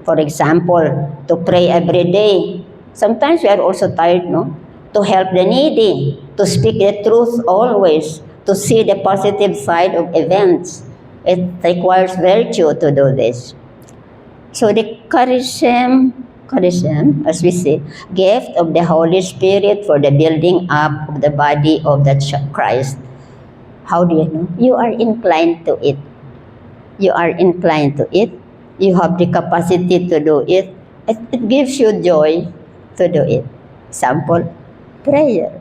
For example, to pray every day. Sometimes we are also tired, no? To help the needy, to speak the truth always, to see the positive side of events. It requires virtue to do this. So the charism, as we say, gift of the Holy Spirit for the building up of the body of the Christ. How do you know? You are inclined to it. You are inclined to it. You have the capacity to do it. It gives you joy to do it. Example, prayer.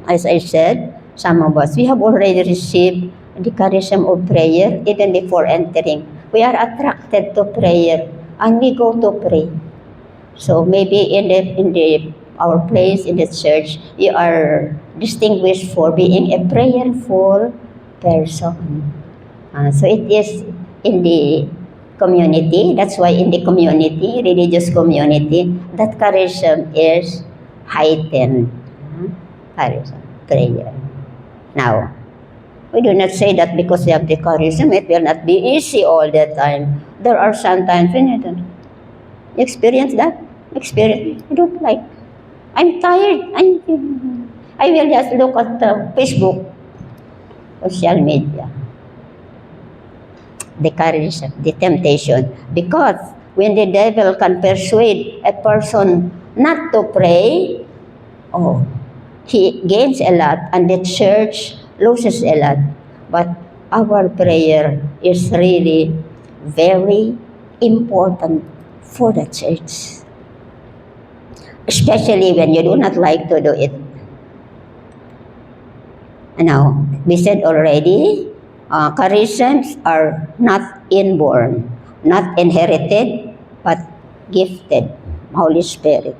As I said, some of us, we have already received the charism of prayer even before entering. We are attracted to prayer and we go to pray. So maybe in our place in the church, you are distinguished for being a prayerful person. So it is in the community. That's why in the community, religious community, that charism is heightened. Charism, prayer. Now, we do not say that because you have the charism, it will not be easy all the time. There are sometimes when you don't experience that. Experience. I don't like. I'm tired. I will just look at Facebook, social media. The charism, the temptation. Because when the devil can persuade a person not to pray, oh, he gains a lot and the church loses a lot. But our prayer is really very important for the church. Especially when you do not like to do it. Now, we said already, charisms are not inborn, not inherited, but gifted. Holy Spirit.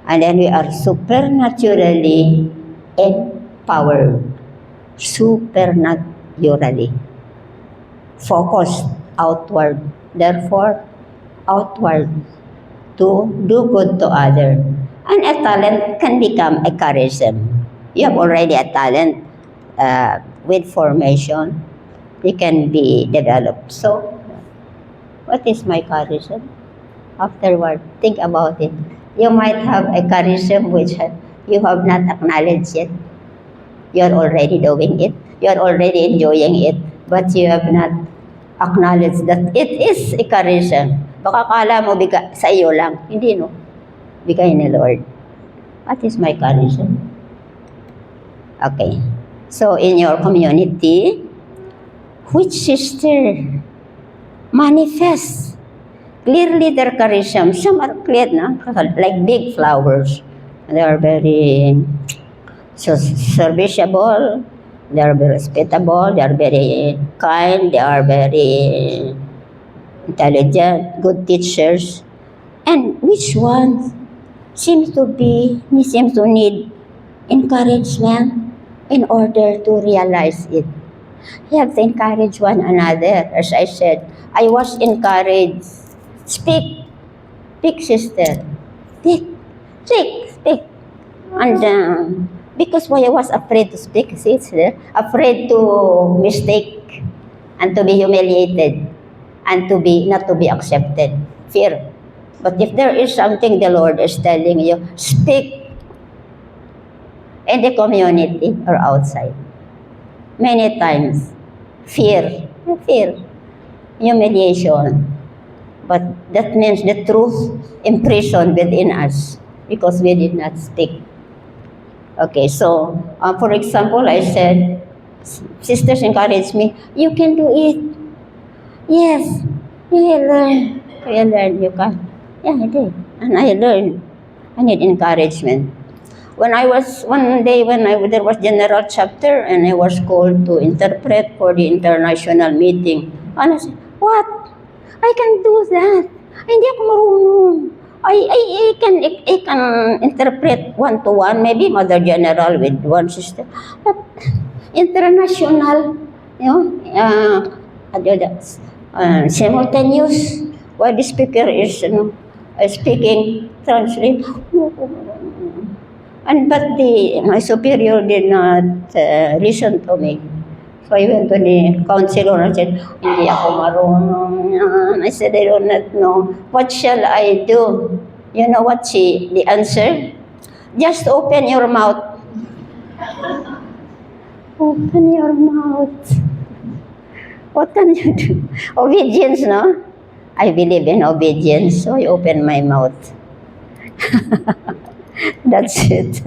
And then we are supernaturally empowered. Supernaturally. Focused outward. Therefore, outward to do good to others. And a talent can become a charism. You have already a talent with formation. It can be developed. So, what is my charism? Afterward, think about it. You might have a charism which you have not acknowledged yet. You are already doing it. You are already enjoying it. But you have not acknowledged that it is a charism. Baka kala mo sa iyo lang. Hindi, no? Bigay ni Lord. What is my charism? Okay. So, in your community, which sister manifests clearly their charism? Some are clear, no? Like big flowers. They are very serviceable, they are very respectable, they are very kind, they are very intelligent, good teachers. And which one seems to need encouragement in order to realize it? You have to encourage one another. As I said, I was encouraged. Speak, sister. Speak. And because why I was afraid to speak, see, it's there, afraid to mistake and to be humiliated and not to be accepted. Fear. But if there is something the Lord is telling you, speak in the community or outside. Many times, fear, humiliation. But that means the truth imprisoned within us because we did not speak. Okay, so for example, I said, sisters encouraged me, you can do it. Yes, you will learn. You can. Yeah, I did. And I learned. I need encouragement. One day when there was general chapter and I was called to interpret for the international meeting. And I said, what? I can do that. Hindi ako marunong. I can interpret one-to-one, maybe Mother General with one sister. But international, simultaneous, while the speaker is speaking, translate. But my superior did not listen to me. So I went to the counselor and said, hindi ako marunong. I said, I do not know. What shall I do? You know what the answer? Just open your mouth. Open your mouth. What can you do? Obedience, no? I believe in obedience, so I open my mouth. That's it.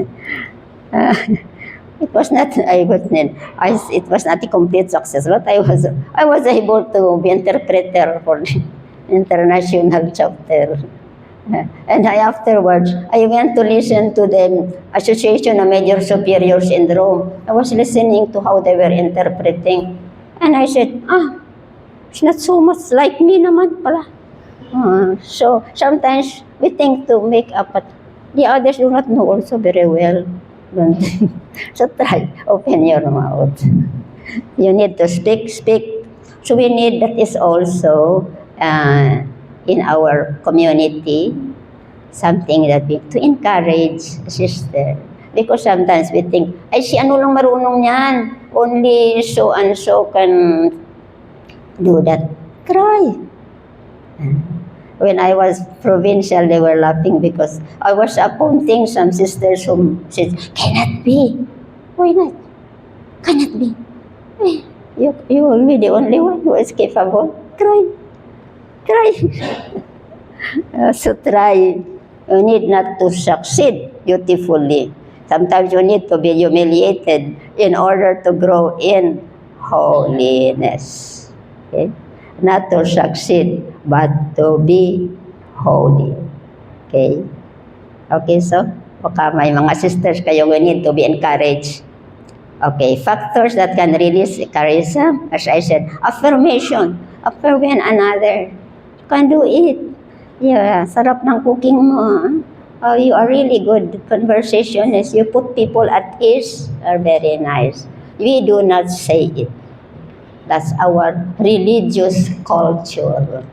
It was not a complete success, but I was able to be interpreter for the international chapter. And afterwards, I went to listen to the Association of Major Superiors in Rome. I was listening to how they were interpreting. And I said, it's not so much like me naman pala. So sometimes we think to make up, but the others do not know also very well. So try, open your mouth. You need to speak. So we need that is also in our community, something that we, to encourage sister. Because sometimes we think, ay si ano lang marunong yan, only so and so can do that. Try. When I was provincial, they were laughing because I was appointing some sisters who said, cannot be. Why not? Cannot be. You will be the only one who is capable. Try. So try. You need not to succeed beautifully. Sometimes you need to be humiliated in order to grow in holiness. Okay? Not to succeed, but to be holy. Okay? Okay, so baka may mga sisters kayo, we need to be encouraged. Okay, factors that can release charism, as I said, affirmation, affirm one another. You can do it. Yeah, sarap ng cooking mo. You are really good conversationist. You put people at ease, are very nice. We do not say it. That's our religious culture.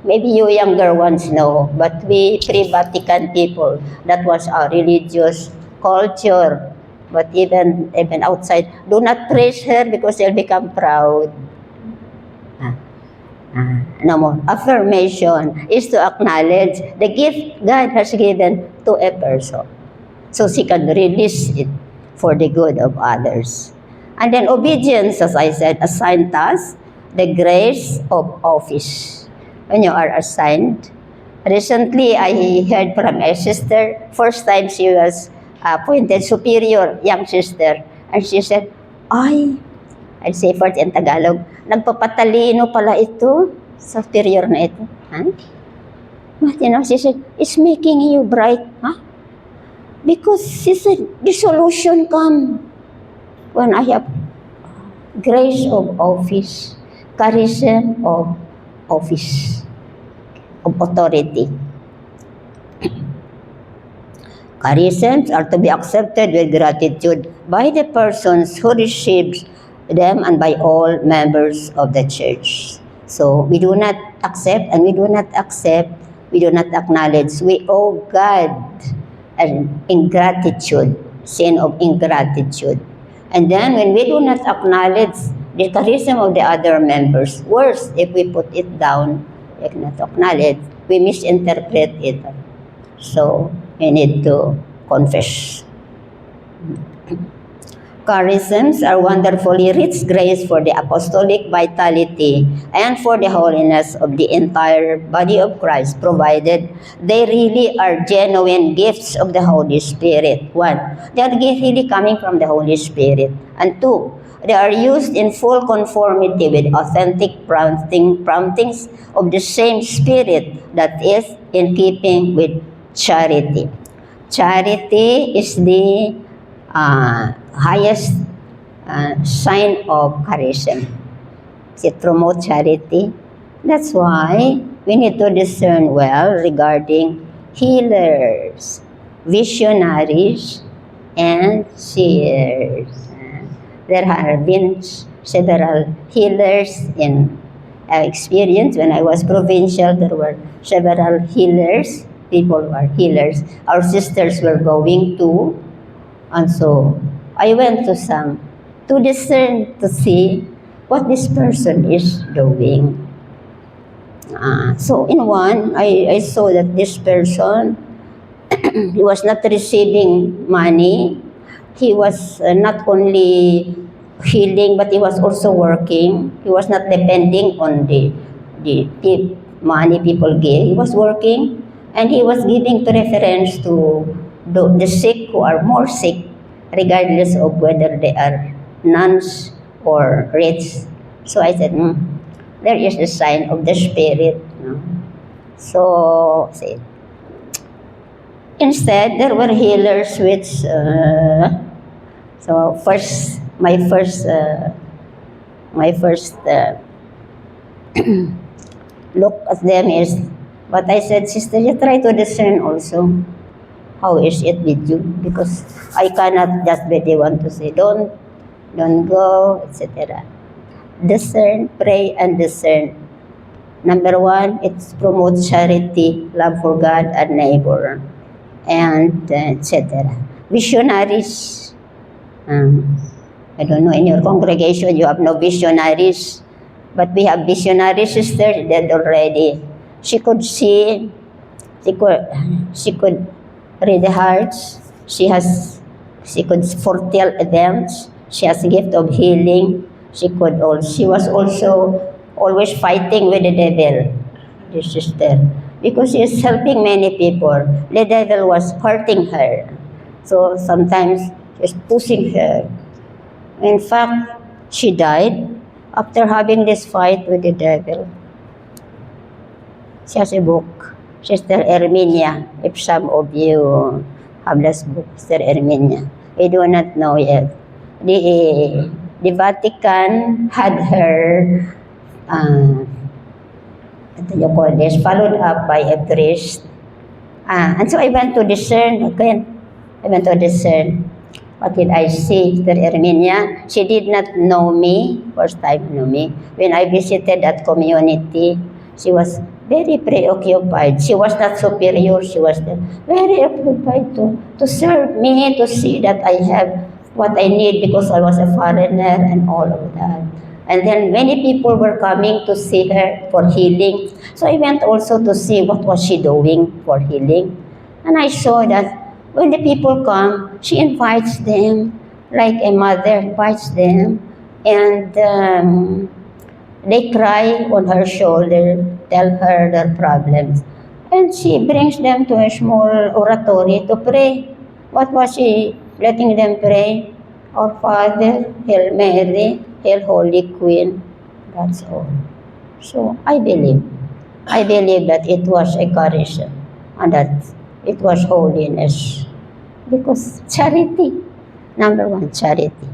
Maybe you younger ones know, but we pre-Vatican people, that was our religious culture. But even outside, do not praise her because they'll become proud. No more. Affirmation is to acknowledge the gift God has given to a person, so she can release it for the good of others. And then obedience, as I said, assigned task, the grace of office. When you are assigned. Recently, I heard from a sister, first time she was appointed superior, young sister, and she said, I say first in Tagalog, nagpapatalino pala ito, superior na ito. But you know, she said, it's making you bright. Because she said, the solution come when I have grace of office, charism of office, of authority. Charisms are to be accepted with gratitude by the persons who receives them and by all members of the church. So we do not accept and we do not acknowledge. We owe God an ingratitude, sin of ingratitude. And then when we do not acknowledge the charism of the other members, worse, if we put it down, if not acknowledge, we misinterpret it. So we need to confess. Charisms are wonderfully rich grace for the apostolic vitality and for the holiness of the entire body of Christ, provided they really are genuine gifts of the Holy Spirit. One, they are really coming from the Holy Spirit. And two, they are used in full conformity with authentic promptings of the same Spirit, that is, in keeping with charity. Charity is the highest sign of charism. It promotes charity. That's why we need to discern well regarding healers, visionaries, and seers. There have been several healers in experience. When I was provincial, there were several healers. People who are healers. Our sisters were going to. And so I went to some to discern, to see what this person is doing. So in one, I saw that this person, he was not receiving money. He was not only healing, but he was also working. He was not depending on the money people give. He was working, and he was giving preference to the sick who are more sick, regardless of whether they are nuns or rich. So I said, there is the sign of the Spirit. So, see. Instead, there were healers which, my first my first look at them is, but I said, sister, you try to discern also. How is it with you? Because I cannot just be the one to say, don't go, etc. Discern, pray, and discern. Number one, it promotes charity, love for God and neighbor, and etc. Visionaries. I don't know, in your congregation you have no visionaries, but we have visionary sisters that already. She could see, she could read the hearts, she could foretell events, she has a gift of healing, she was also always fighting with the devil, this sister, because she is helping many people. The devil was hurting her, so sometimes just pushing her. In fact, she died after having this fight with the devil. She has a book, Sister Erminia. If some of you have this book, Sister Erminia, we do not know yet. The Vatican had her, what do you call this, followed up by a priest. And so I went to discern again. I went to discern. What did I see? Sister Erminia, she did not know me, first time knew me. When I visited that community, she was very preoccupied. She was not superior, she was very occupied to serve me, to see that I have what I need because I was a foreigner and all of that. And then many people were coming to see her for healing. So I went also to see what was she doing for healing. And I saw that when the people come, she invites them, like a mother invites them, and they cry on her shoulder, tell her their problems. And she brings them to a small oratory to pray. What was she letting them pray? Our Father, Hail Mary, Hail Holy Queen. That's all. So I believe that it was a charism and that it was holiness. Because charity, number one, charity.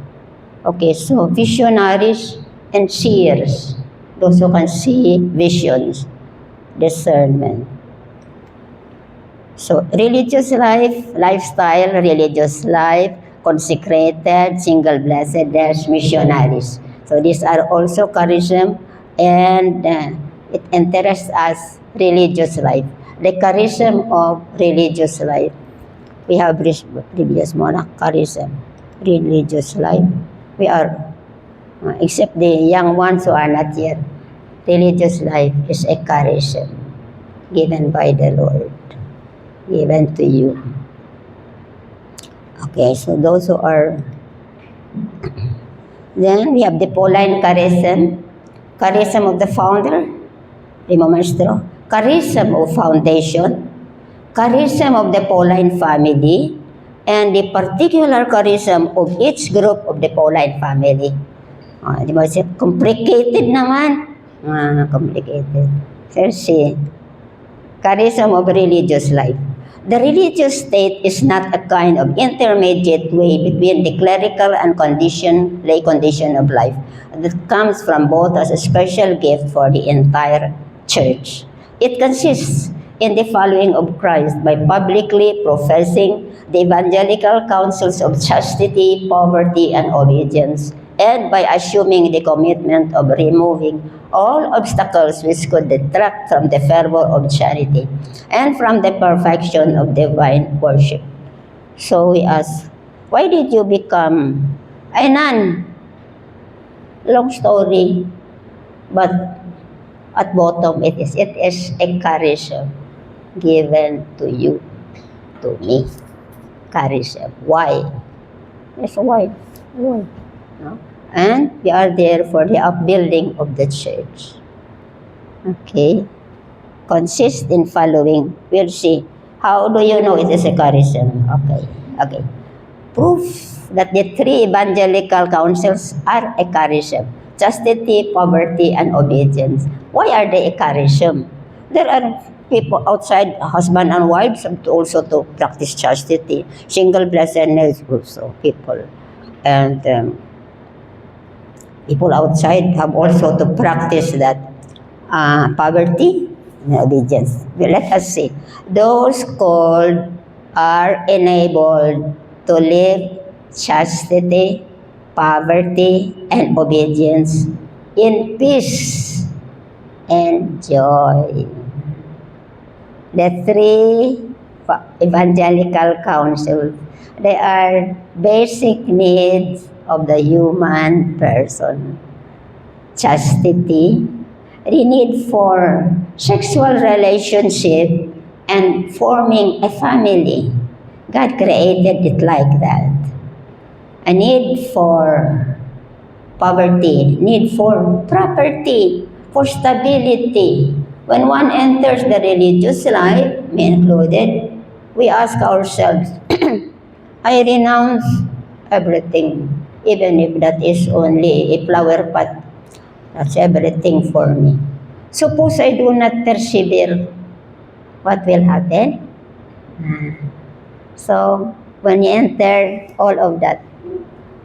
Okay, so visionaries and seers, those who can see visions, discernment. So religious life, lifestyle, religious life, consecrated, single blessedness, missionaries. So these are also charism, and it interests us, religious life. The charism of religious life. We have religious monarch, charism, religious life. We are, except the young ones who are not yet, religious life is a charism given by the Lord, given to you. Okay, so those who are, then we have the Pauline charism, charism of the founder, primo maestro, charism of foundation, charism of the Pauline family, and the particular charism of each group of the Pauline family. Di ba siya? Complicated naman. Complicated. First, charism of religious life. The religious state is not a kind of intermediate way between the clerical and lay condition of life that comes from both as a special gift for the entire church. It consists in the following of Christ by publicly professing the evangelical counsels of chastity, poverty, and obedience, and by assuming the commitment of removing all obstacles which could detract from the fervor of charity and from the perfection of divine worship. So we ask, why did you become a nun? Long story, but at bottom it is a charism given to you, to me. Charism. Why? Yes, why? Why? No? And we are there for the upbuilding of the church. Okay. Consist in following. We'll see. How do you know it is a charism? Okay. Proof that the three evangelical counsels are a charism. Chastity, poverty, and obedience. Why are they a charism? There are people outside, husband and wives, also to practice chastity. Single blessedness also, people. And People outside have also to practice that poverty and obedience. Well, let us see. Those called are enabled to live chastity, poverty, and obedience in peace and joy. The three evangelical counsels, they are basic needs of the human person. Chastity, the need for sexual relationship and forming a family. God created it like that. A need for poverty, need for property, for stability. When one enters the religious life, me included, we ask ourselves, I renounce everything, even if that is only a flower pot. That's everything for me. Suppose I do not persevere, what will happen? So, when you enter all of that,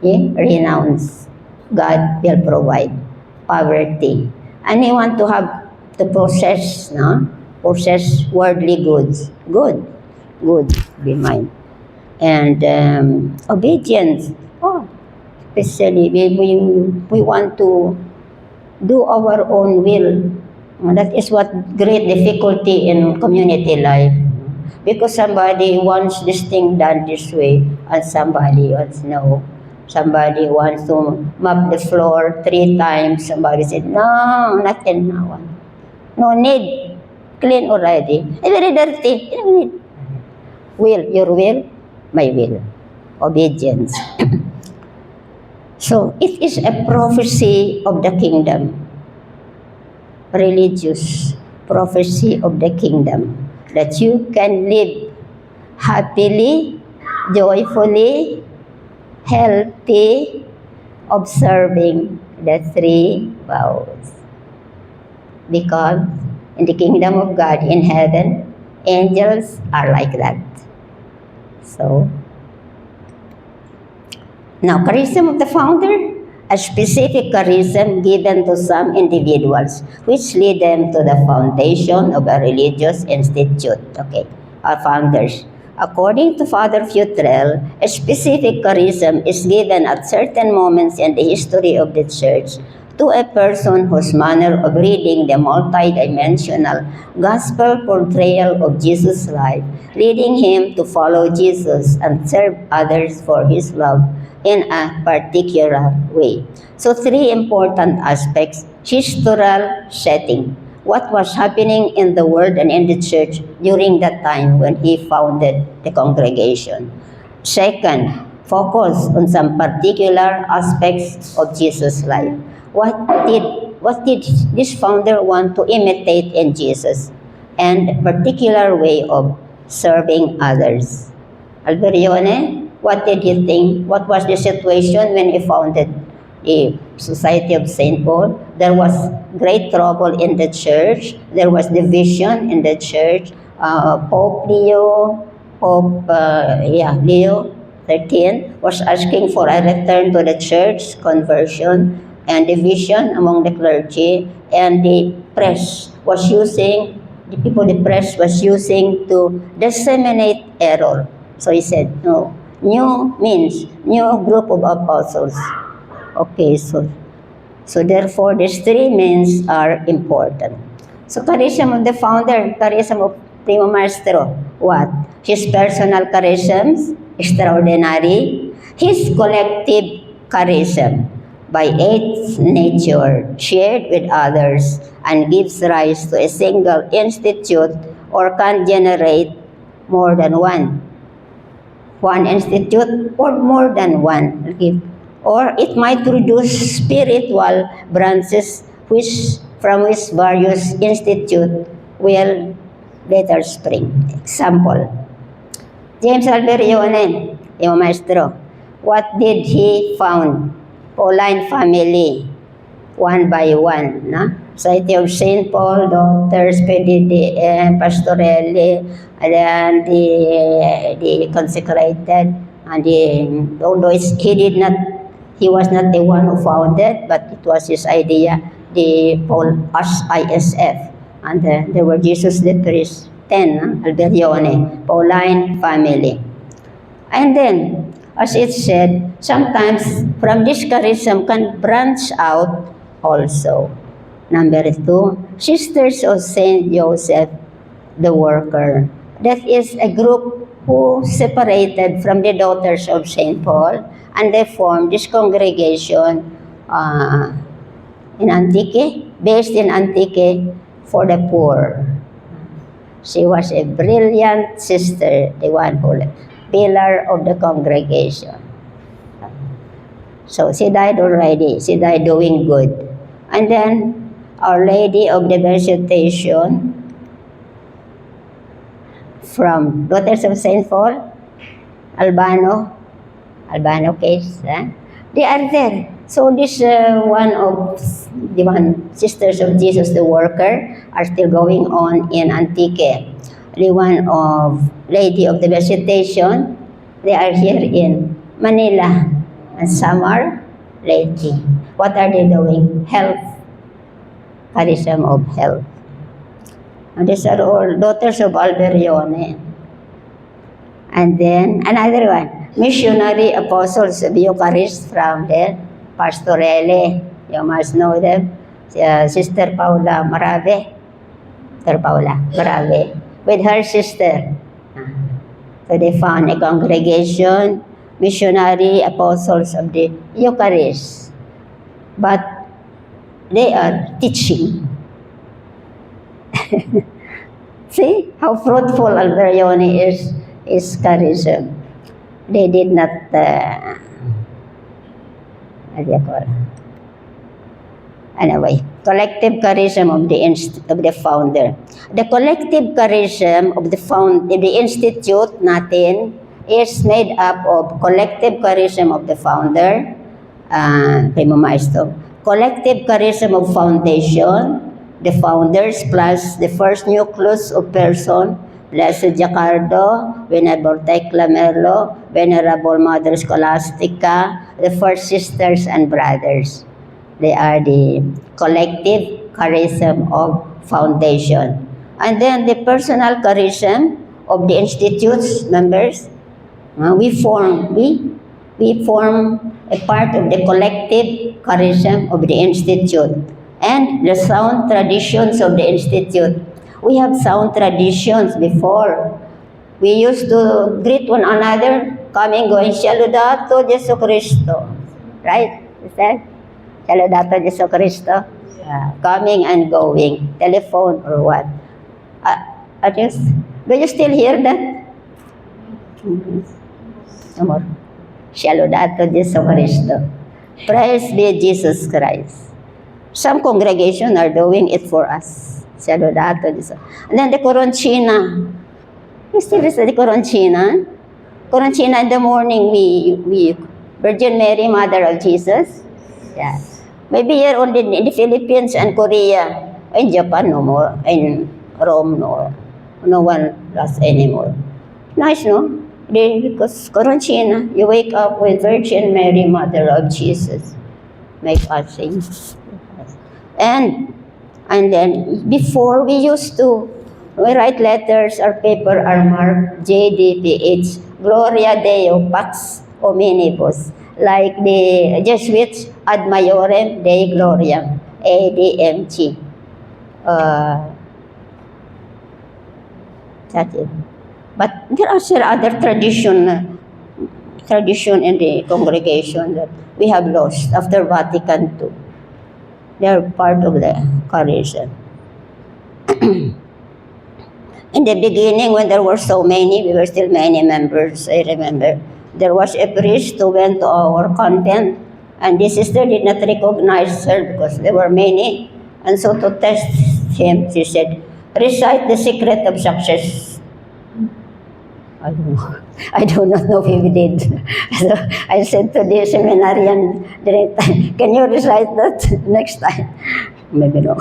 renounce. God will provide poverty. And you want to have to possess, no? Possess worldly goods. Good. Good. Be mine. And obedience. Oh, especially we want to do our own will. That is what great difficulty in community life. Because somebody wants this thing done this way and somebody wants no. Somebody wants to mop the floor 3 times. Somebody said, no, not in now. No need. Clean already. Very dirty. Will, your will, my will. Obedience. So, it is a prophecy of the kingdom. Religious prophecy of the kingdom. That you can live happily, joyfully, healthy, observing the 3 vows. Because in the kingdom of God in heaven, angels are like that. So, now, charism of the founder, a specific charism given to some individuals, which lead them to the foundation of a religious institute. Okay, our founders. According to Father Futrell, a specific charism is given at certain moments in the history of the church to a person whose manner of reading the multidimensional gospel portrayal of Jesus' life, leading him to follow Jesus and serve others for his love in a particular way. So 3 important aspects: historical setting, what was happening in the world and in the church during that time when he founded the congregation. Second, focus on some particular aspects of Jesus' life. What did this founder want to imitate in Jesus? And a particular way of serving others. Alberione, what did you think? What was the situation when he founded the Society of St. Paul? There was great trouble in the church. There was division in the church. Pope Leo XIII was asking for a return to the church, conversion, and division among the clergy. And the press was using, the press was using to disseminate error. So he said, no, new means new group of apostles. Okay, so therefore these 3 means are important. So charism of the founder, charism of Primo Maestro, what? His personal charisms, extraordinary. His collective charism, by its nature, shared with others and gives rise to a single institute or can generate more than one. One institute or more than one. Or it might produce spiritual branches from which various institutes will later spring. Example, James Alberione, yung maestro, what did he found? Pauline family, one by one. No? Society of St. Paul, Doctors, PDDM, Pastorelli, and then the consecrated, and although he He was not the one who founded, but it was his idea, the Paul ISF. And there were Jesus the Priest, 10, Alberione, Pauline family. And then, as it said, sometimes from this charism can branch out also. Number 2, Sisters of Saint Joseph, the Worker. That is a group who separated from the Daughters of Saint Paul, and they formed this congregation in Antique, based in Antique for the poor. She was a brilliant sister, the one who pillar of the congregation. So she died already. She died doing good. And then Our Lady of the Visitation from Daughters of Saint Paul, Albano case. They are there. So this one of the Sisters of Jesus the Worker are still going on in Antique. The one of Lady of the Visitation, they are here in Manila. And some are Lady. What are they doing? Health. Charism of health. And these are all Daughters of Alberione. And then another one, Missionary Apostles of Eucharist from the Pastorelle. You must know them. Sister Paula Marave. With her sister. So they found a congregation, Missionary Apostles of the Eucharist. But they are teaching. See how fruitful Alberione is charism. They did not, anyway, collective charism of the founder. The collective charism of the institute natin is made up of collective charism of the founder, Primo Maestro, collective charism of foundation, the founders plus the first nucleus of person, Blessed Jacardo, Venerable Tecla Merlo, Venerable Mother Scholastica, the first sisters and brothers. They are the collective charism of foundation. And then the personal charism of the institute's members, we form a part of the collective charism of the institute and the sound traditions of the institute. We have sound traditions before. We used to greet one another, coming, going, Saludato Jesu Cristo. Right? Is that? Saludato Jesu Cristo. Coming and going. Telephone or what? Do you still hear that? No more. Saludato Jesu Cristo. Praise be Jesus Christ. Some congregations are doing it for us. Saludato Jesu. And then the Coronchina. You still listen to the Coronchina? Coronchina in the morning, we Virgin Mary, Mother of Jesus. Yeah. Maybe here only in the Philippines and Korea. In Japan, no more. In Rome, no one does anymore. Nice, no? Because Coronchina, you wake up with Virgin Mary, Mother of Jesus. Make us sing. And then, before we used to write letters, our paper are marked JDPH, Gloria Deo Pax Hominibus. Like the Jesuits, Ad Maiorem Dei Gloriam, ADMG. That's it. But there are still other tradition in the congregation that we have lost after Vatican II. They are part of the charism. In the beginning, when there were so many, we were still many members, I remember. There was a priest who went to our convent, and the sister did not recognize her because there were many. And so to test him, she said, recite the secret of success. I do not know if he did. So I said to the seminarian, can you recite that next time? Maybe no.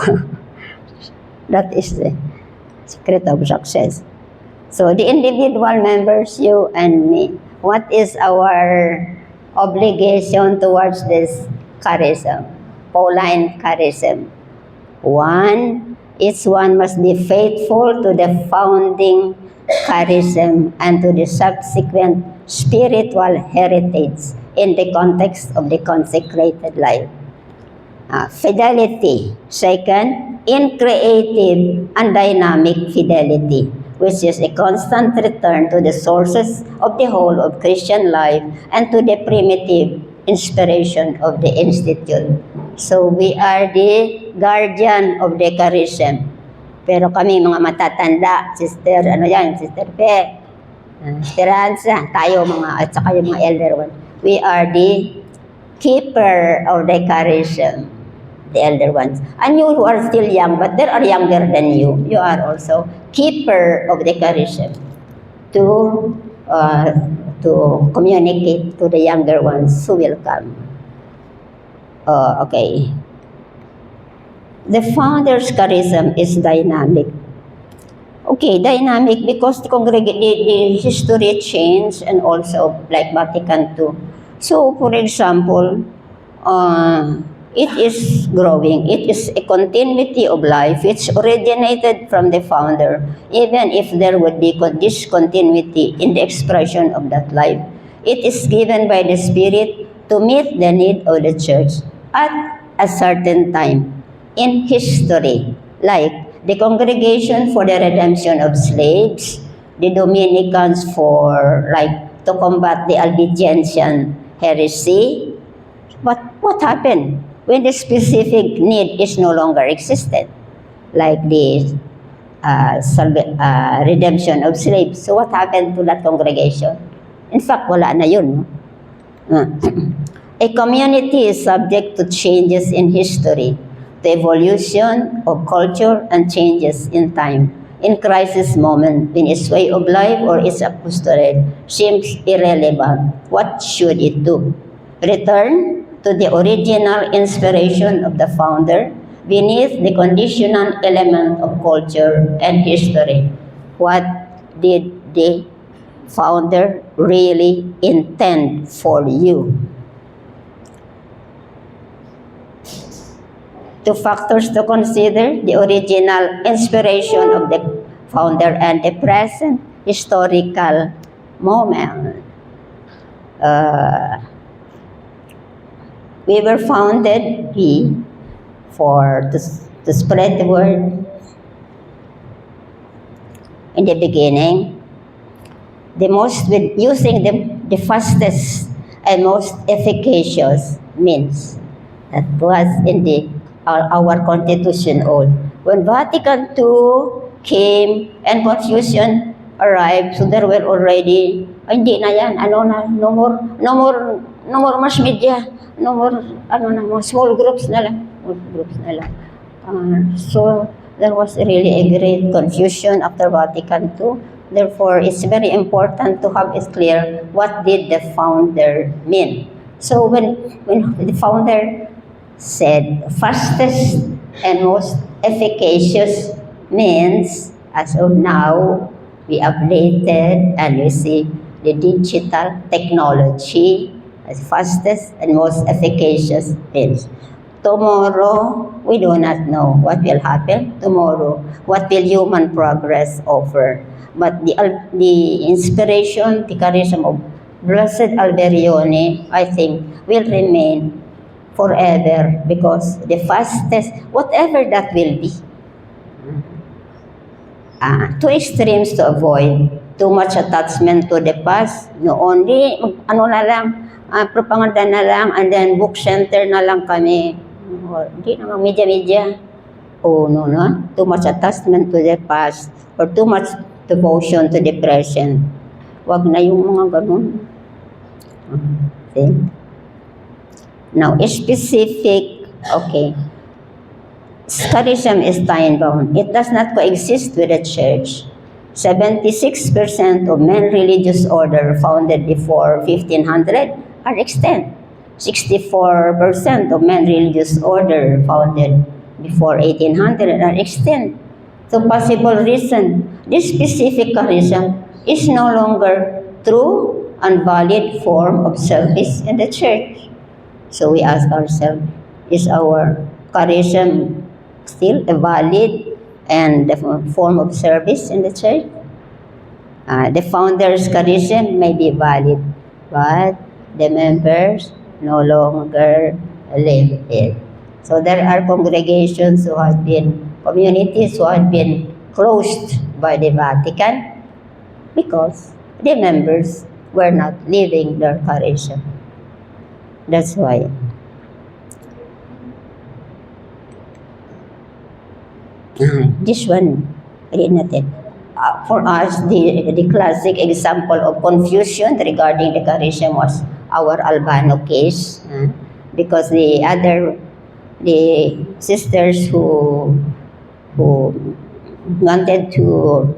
That is the secret of success. So the individual members, you and me, what is our obligation towards this charism, Pauline charism. One, each one must be faithful to the founding charism and to the subsequent spiritual heritage in the context of the consecrated life. Fidelity. Second, in creative and dynamic fidelity, which is a constant return to the sources of the whole of Christian life and to the primitive inspiration of the Institute. So we are the guardian of the charism. Pero kami mga matatanda, Sister, Sister Pe, Sister Hansa, tayo mga, at saka yung mga elder one, we are the keeper of the charism, the elder ones. And you who are still young, but they are younger than you, you are also keeper of the charism to communicate to the younger ones who will come. Okay. The founder's charism is dynamic. Okay, dynamic because the history changed and also like Vatican II. So, for example, it is growing. It is a continuity of life. It's originated from the founder, even if there would be discontinuity in the expression of that life. It is given by the Spirit to meet the need of the church at a certain time in history, like the Congregation for the Redemption of Slaves, the Dominicans for to combat the Albigensian heresy. But what happened when the specific need is no longer existed, like the redemption of slaves? So what happened to that congregation? In fact, wala na yun. A community is subject to changes in history, the evolution of culture and changes in time. In crisis moment, when its way of life or its apostolate seems irrelevant, what should it do? Return to the original inspiration of the founder beneath the conditional element of culture and history. What did the founder really intend for you? Two factors to consider: the original inspiration of the founder and the present historical moment. We were founded to spread the word. In the beginning, using the fastest and most efficacious means that was in our Constitution old. When Vatican II came and Confucian arrived, so there were already, hindi na yan, no more mass media, no more, mga small groups na lang. So there was really a great confusion after Vatican II. Therefore, it's very important to have it clear what did the founder mean. So when the founder said fastest and most efficacious means, as of now, we updated and we see the digital technology as fastest and most efficacious means. Tomorrow, we do not know what will happen tomorrow, what will human progress offer. But the inspiration, the charism of Blessed Alberione, I think, will remain forever because the fastest, whatever that will be. Two extremes to avoid: too much attachment to the past, no only, propaganda na lang, and then book center na lang kami. Hindi naman media. Oh, no. Too much attachment to the past or too much devotion to the present. Wag na yung mga ganun. Okay. Now, specific, okay. Charism is time-bound. It does not coexist with the church. 76% of men religious order founded before 1500 are extant. 64% of men religious order founded before 1800 are extant. So possible reason, this specific charism is no longer true and valid form of service in the church. So we ask ourselves, is our charism still a valid and form of service in the church? The founder's charism may be valid, but the members no longer live it. So there are congregations who have been, communities who have been closed by the Vatican because the members were not living their charism. That's why. This one, read natin. For us, the classic example of confusion regarding the charism was our Albano case, because the sisters who wanted to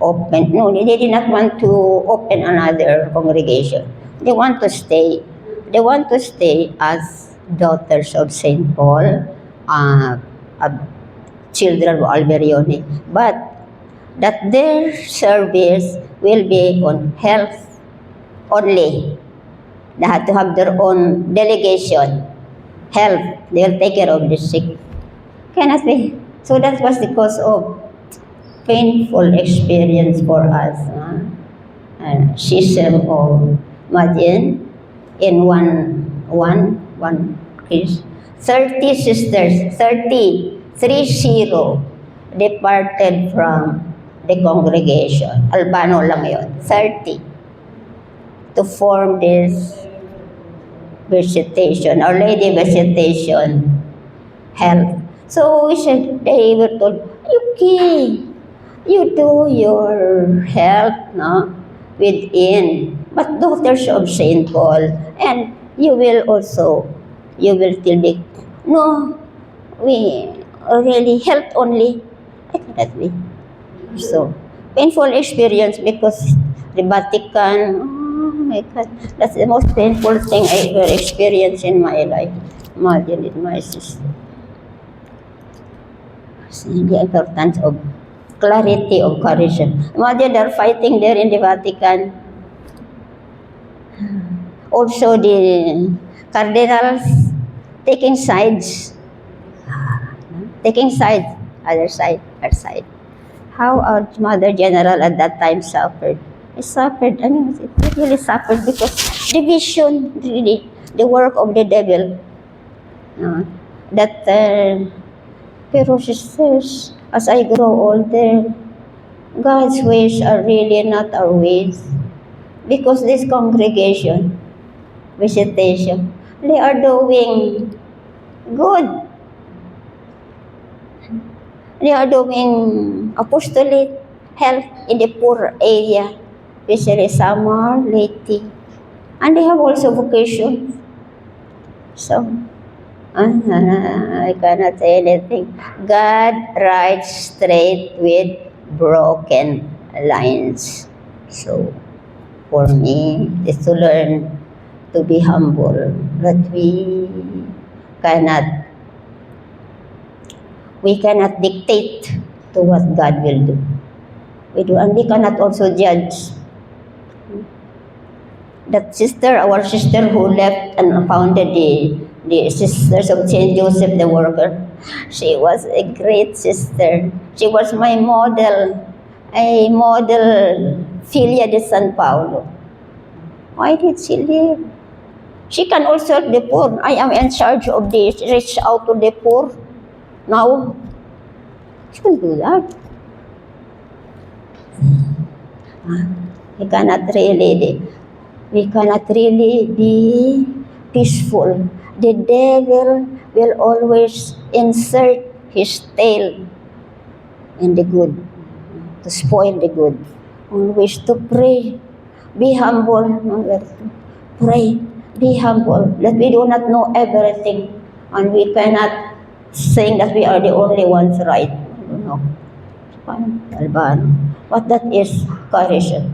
open, no, they did not want to open another congregation. They want to stay. They want to stay as daughters of Saint Paul, children of Alberione, but that their service will be on health only. They have to have their own delegation. Health, they will take care of the sick. Cannot be. So that was the cause of painful experience for us. Schism of Madian in one case. 30 sisters, 30 departed from the congregation. Albano lang yon, 30, to form this visitation, Our Lady Visitation Health. So we said, they were told, okay, you do your health, no, within, but daughters of Saint Paul, and you will still be, no, we really health only. I cannot be. So, painful experience because the Vatican, oh my God, that's the most painful thing I ever experienced in my life. Imagine it, my sister. See the importance of clarity of charism. Imagine they're fighting there in the Vatican. Also, the cardinals taking sides, other side, our side. How our Mother General at that time suffered. It suffered, I mean, it really suffered because division, really, the work of the devil. Pero sisters, as I grow older, God's ways are really not our ways. Because this congregation, visitation, they are doing good. They are doing apostolate health in the poor area, especially Samar, Leyte. And they have also vocation. So, I cannot say anything. God writes straight with broken lines. So, for me, is to learn to be humble, that we cannot dictate to what God will do. And we cannot also judge. That sister, our sister who left and founded the Sisters of Saint Joseph the Worker, she was a great sister. She was my model, a model Filia de San Paulo. Why did she leave? She can also help the poor. I am in charge of this, reach out to the poor. Now, she can do that. We cannot really be peaceful. The devil will always insert his tail in the good, to spoil the good. Always to pray, be humble, pray, be humble, that we do not know everything, and we cannot saying that we are the only ones right. I don't know. Albano. What that is, charism.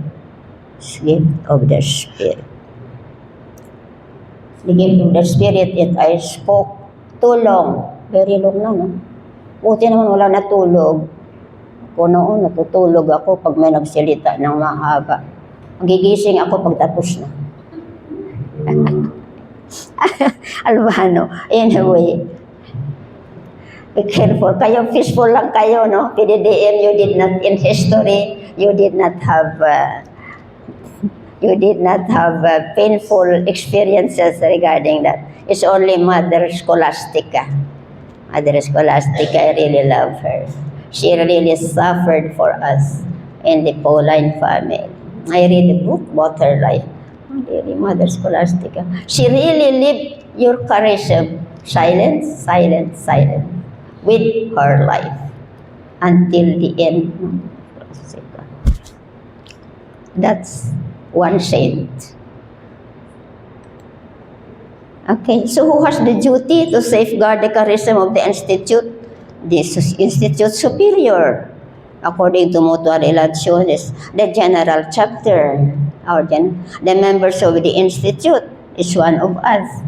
Gift of the Spirit. The gift of the Spirit, it I spoke too long. Very long na, no? Buti naman wala natulog. Kung noon, natutulog ako pag may nagsalita ng mahaba. Gigising ako pagtapos na. Albano. Anyway, be careful. Kayo, peaceful lang kayo, no? PDDM, you did not, in history, you did not have painful experiences regarding that. It's only Mother Scholastica. Mother Scholastica, I really love her. She really suffered for us in the Pauline family. I read the book about her life. Really, Mother Scholastica. She really lived your charism, silence, silence, silence, with her life until the end. That's one saint. Okay, so who has the duty to safeguard the charism of the institute? The institute superior, according to Mutual Relations, the general chapter, the members of the institute is one of us.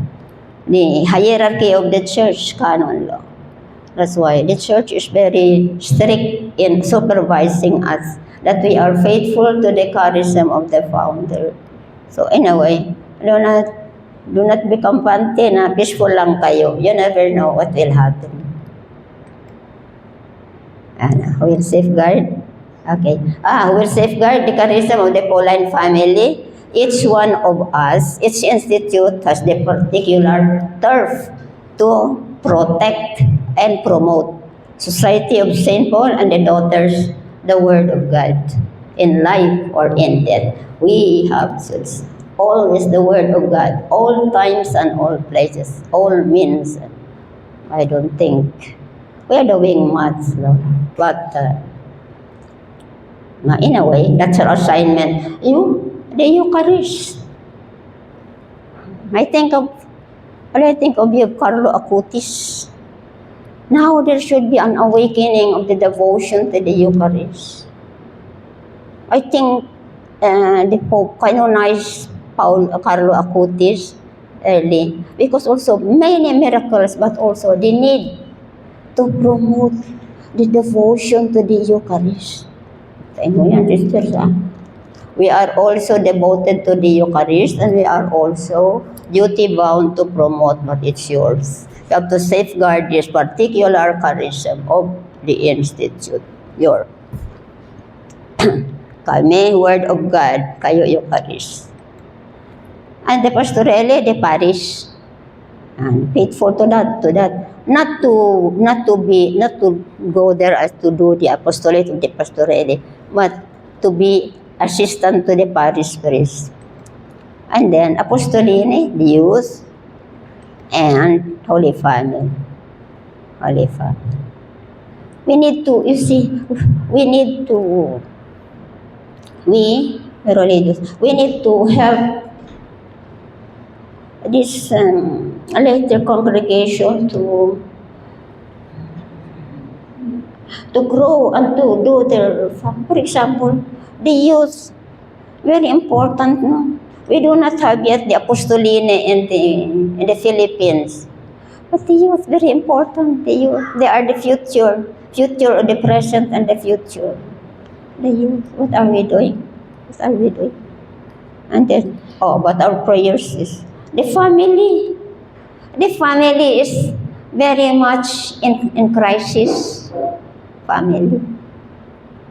The hierarchy of the church, canon law. That's why the church is very strict in supervising us, that we are faithful to the charism of the founder. So in a way, do not become panty na peaceful lang kayo. You never know what will happen. Will safeguard. Okay. Will safeguard the charism of the Pauline family. Each one of us, each institute has the particular turf to protect and promote. Society of St. Paul and the Daughters, the Word of God, in life or in death. We have always the Word of God, all times and all places, all means. I don't think we are doing much, no? But in a way, that's our assignment. The Eucharist. I think of you, Carlo Acutis. Now there should be an awakening of the devotion to the Eucharist. I think the Pope canonized Carlo Acutis early because also many miracles, but also the need to promote the devotion to the Eucharist. Tayo yan, sisters, We are also devoted to the Eucharist, and we are also duty-bound to promote what it's yours. You have to safeguard this particular charism of the institute. Your kami, Word of God, kayo Eucharist. And the pastorale, the parish, and faithful to that. Not to go there as to do the apostolate of the pastorale, but to be assistant to the parish priest. And then apostoline, the youth, and Holy Family. Holy Family. We need to help this later congregation to grow and to do their, for example, the youth, very important, no? We do not have yet the apostoline in the Philippines. But the youth, very important. The youth, they are the future of the present and the future. The youth, what are we doing? And then, but our prayers is the family. The family is very much in crisis. Family.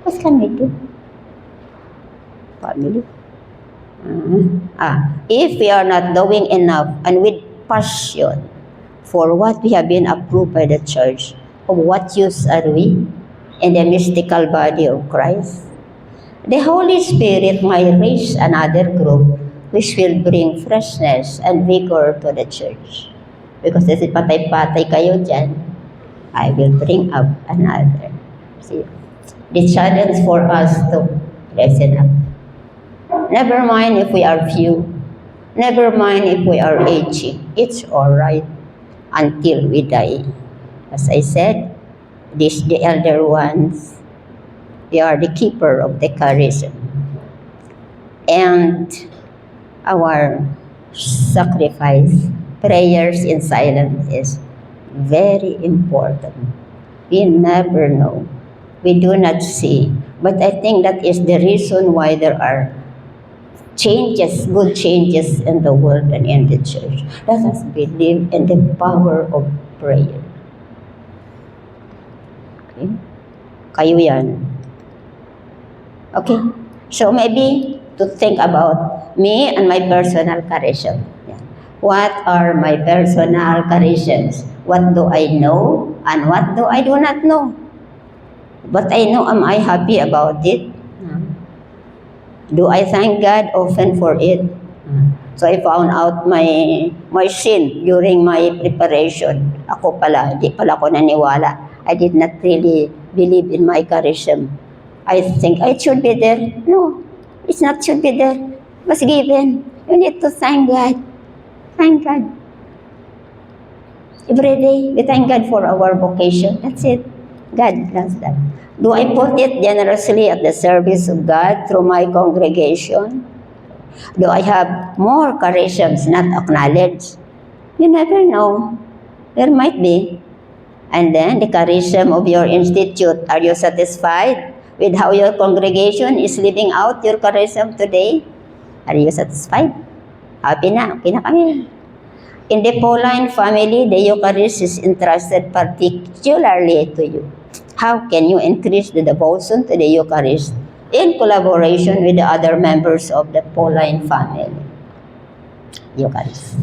What can we do? Family. If we are not doing enough and with passion for what we have been approved by the church, of what use are we in the mystical body of Christ? The Holy Spirit might raise another group which will bring freshness and vigor to the church. Because kasi patay-patay kayo dyan, I will bring up another. See, the challenge for us to listen up. Never mind if we are few. Never mind if we are aging. It's all right until we die. As I said, the elder ones, they are the keeper of the charism. And our sacrifice, prayers in silence is very important. We never know. We do not see. But I think that is the reason why there are changes, good changes in the world and in the church. Let us believe in the power of prayer. Okay? Kayo yan. Okay? So maybe to think about me and my personal charism. Yeah. What are my personal charisms? What do I know and what do I do not know? But I know, am I happy about it? Do I thank God often for it? So I found out my sin during my preparation. Ako pala, di pala ako naniwala. I did not really believe in my charism. I think it should be there. No, it's not should be there. It was given. You need to thank God. Thank God. Every day, we thank God for our vocation. That's it. God does that. Do I put it generously at the service of God through my congregation? Do I have more charisms not acknowledged? You never know. There might be. And then the charism of your institute. Are you satisfied with how your congregation is living out your charism today? Are you satisfied? Happy na. Okay na kami. In the Pauline family, the Eucharist is entrusted particularly to you. How can you increase the devotion to the Eucharist in collaboration with the other members of the Pauline family? Eucharist.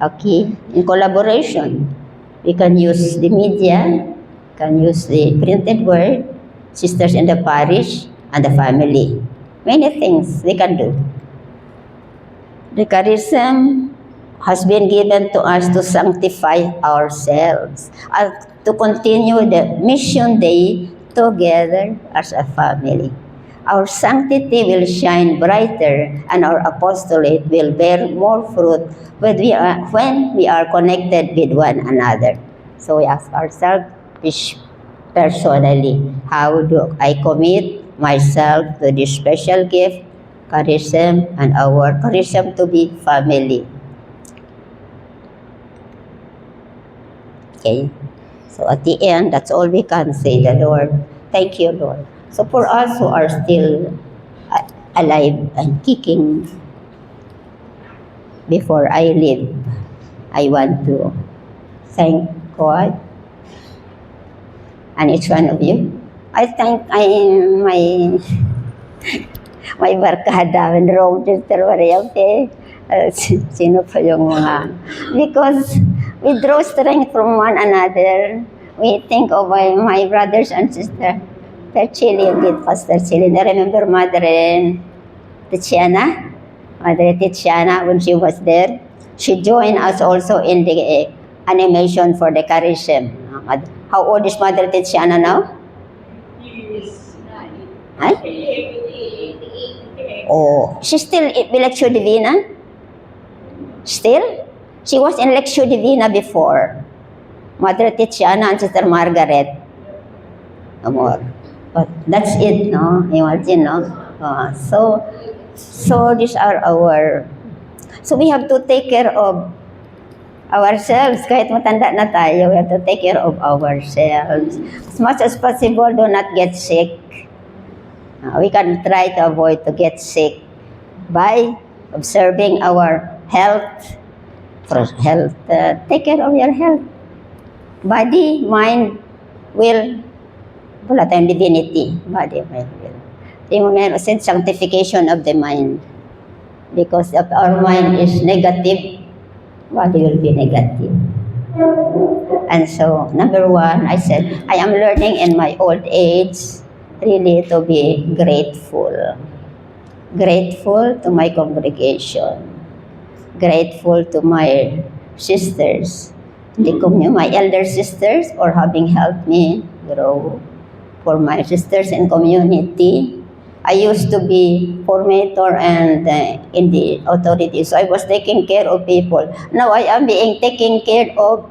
Okay, in collaboration, we can use the media, can use the printed word, sisters in the parish, and the family. Many things they can do. The charism has been given to us to sanctify ourselves and to continue the mission day together as a family. Our sanctity will shine brighter and our apostolate will bear more fruit when we are connected with one another. So we ask ourselves personally, how do I commit myself to this special gift, charism, and our charism to be family? Okay, so at the end, that's all we can say, the Lord. Thank you, Lord. So for us who are still alive and kicking, before I leave, I want to thank God and each one of you. I thank my barkada and Rome, Sister Maria, okay? Sino pa yung mga... Because we draw strength from one another. We think of my brothers and sisters. Terchilian did Pastor Chilin. I remember Mother Tiziana. Mother Tiziana, when she was there, she joined us also in the animation for the charism. How old is Mother Tiziana now? Huh? Oh, she's still in Lectio Divina? Still? She was in Lectio Divina before. Mother Tiziana and Sister Margaret. No more. But that's it, no? Imagine, no? So these are our... So we have to take care of ourselves. Kahit matanda na tayo, we have to take care of ourselves. As much as possible, do not get sick. We can try to avoid to get sick by observing our health. Take care of your health. Body, mind, will. Wala tayong divinity. Body, mind, will. Yung meron said, sanctification of the mind. Because if our mind is negative, body will be negative. And so, number one, I said, I am learning in my old age really to be grateful. Grateful to my congregation. Grateful to my sisters. My elder sisters for having helped me grow. For my sisters in community. I used to be formator and in the authority. So I was taking care of people. Now I am being taken care of.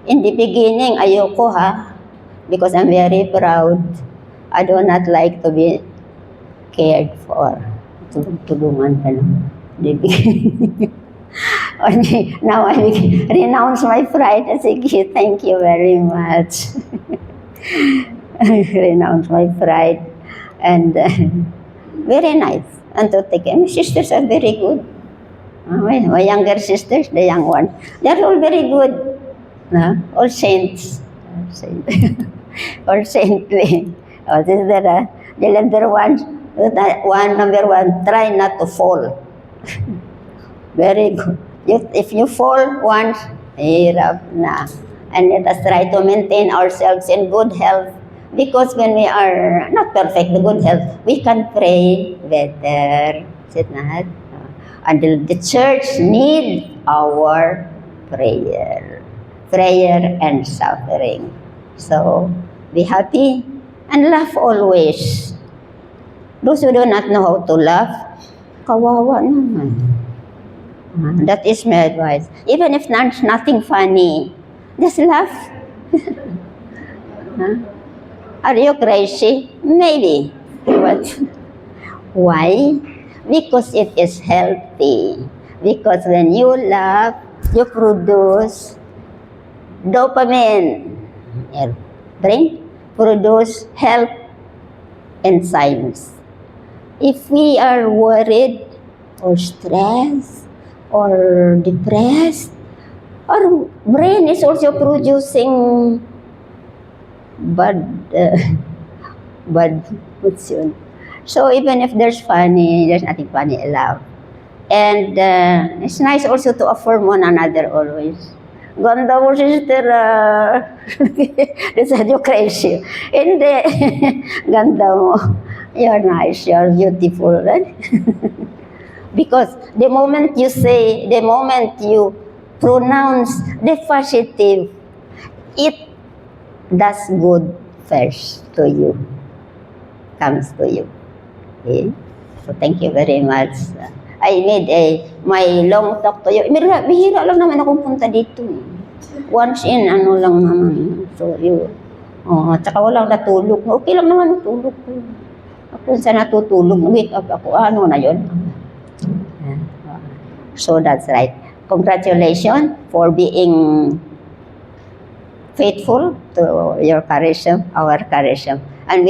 In the beginning, ayoko because I'm very proud. I do not like to be cared for. Tulungan ka lang. Now I renounce my pride. I say, thank you very much. Renounce my pride. And very nice. and to take care. My sisters are very good. My younger sisters, the young ones, they're all very good. All saints. All saintly. This is the elder ones. Number one, try not to fall. Very good. If you fall once, hirap na. And let us try to maintain ourselves in good health. Because when we are not perfect, the good health, we can pray better. Is it not? And the church needs our prayer. Prayer and suffering. So, be happy and laugh always. Those who do not know how to laugh, kawawa naman. That is my advice. Even if there's nothing funny, just laugh. Are you crazy? Maybe. But why? Because it is healthy. Because when you laugh, you produce dopamine. Your brain produce health enzymes. If we are worried or stressed or depressed, our brain is also producing bad what's yun? So even if there's nothing funny, laugh. And it's nice also to affirm one another always. Ganda mo, sister. They said, you're crazy. Hindi. Ganda mo. You're nice. You're beautiful. Right? Because the moment you pronounce the positive, it does good first to you. Comes to you. Okay? So thank you very much. I made my long talk to you. Bihira lang naman akong punta dito. Once in, lang naman. So, tsaka walang natulog. Okay lang naman natulog ko. Ako sa natutulog, wake up ako. Ano na yun? So, that's right. Congratulations for being faithful to your charism, our charism. And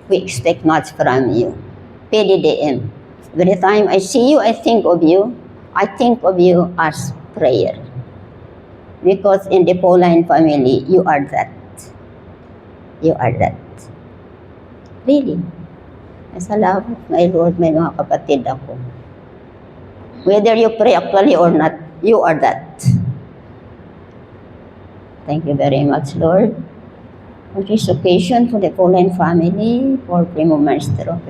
we expect much from you. PDDM. Every time I see you, I think of you. I think of you as prayer. Because in the Pauline family, you are that. You are that. Really. Salamat, my Lord, may mga kapatid ako. Whether you pray actually or not, you are that. Thank you very much, Lord. For this occasion, for the Pauline family, for Primo Maestro,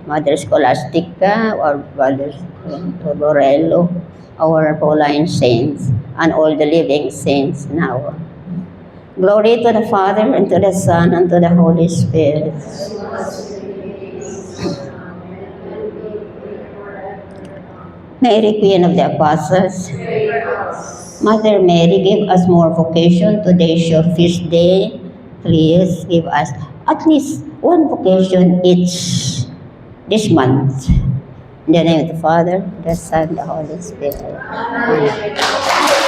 Mother Scholastica, our Brother Borello, our Pauline saints, and all the living saints now. Glory to the Father, and to the Son, and to the Holy Spirit. Mary, Queen of the Apostles, Mother Mary, give us more vocation. Today's your feast day. Please give us at least one vocation each this month. In the name of the Father, the Son, the Holy Spirit. Amen.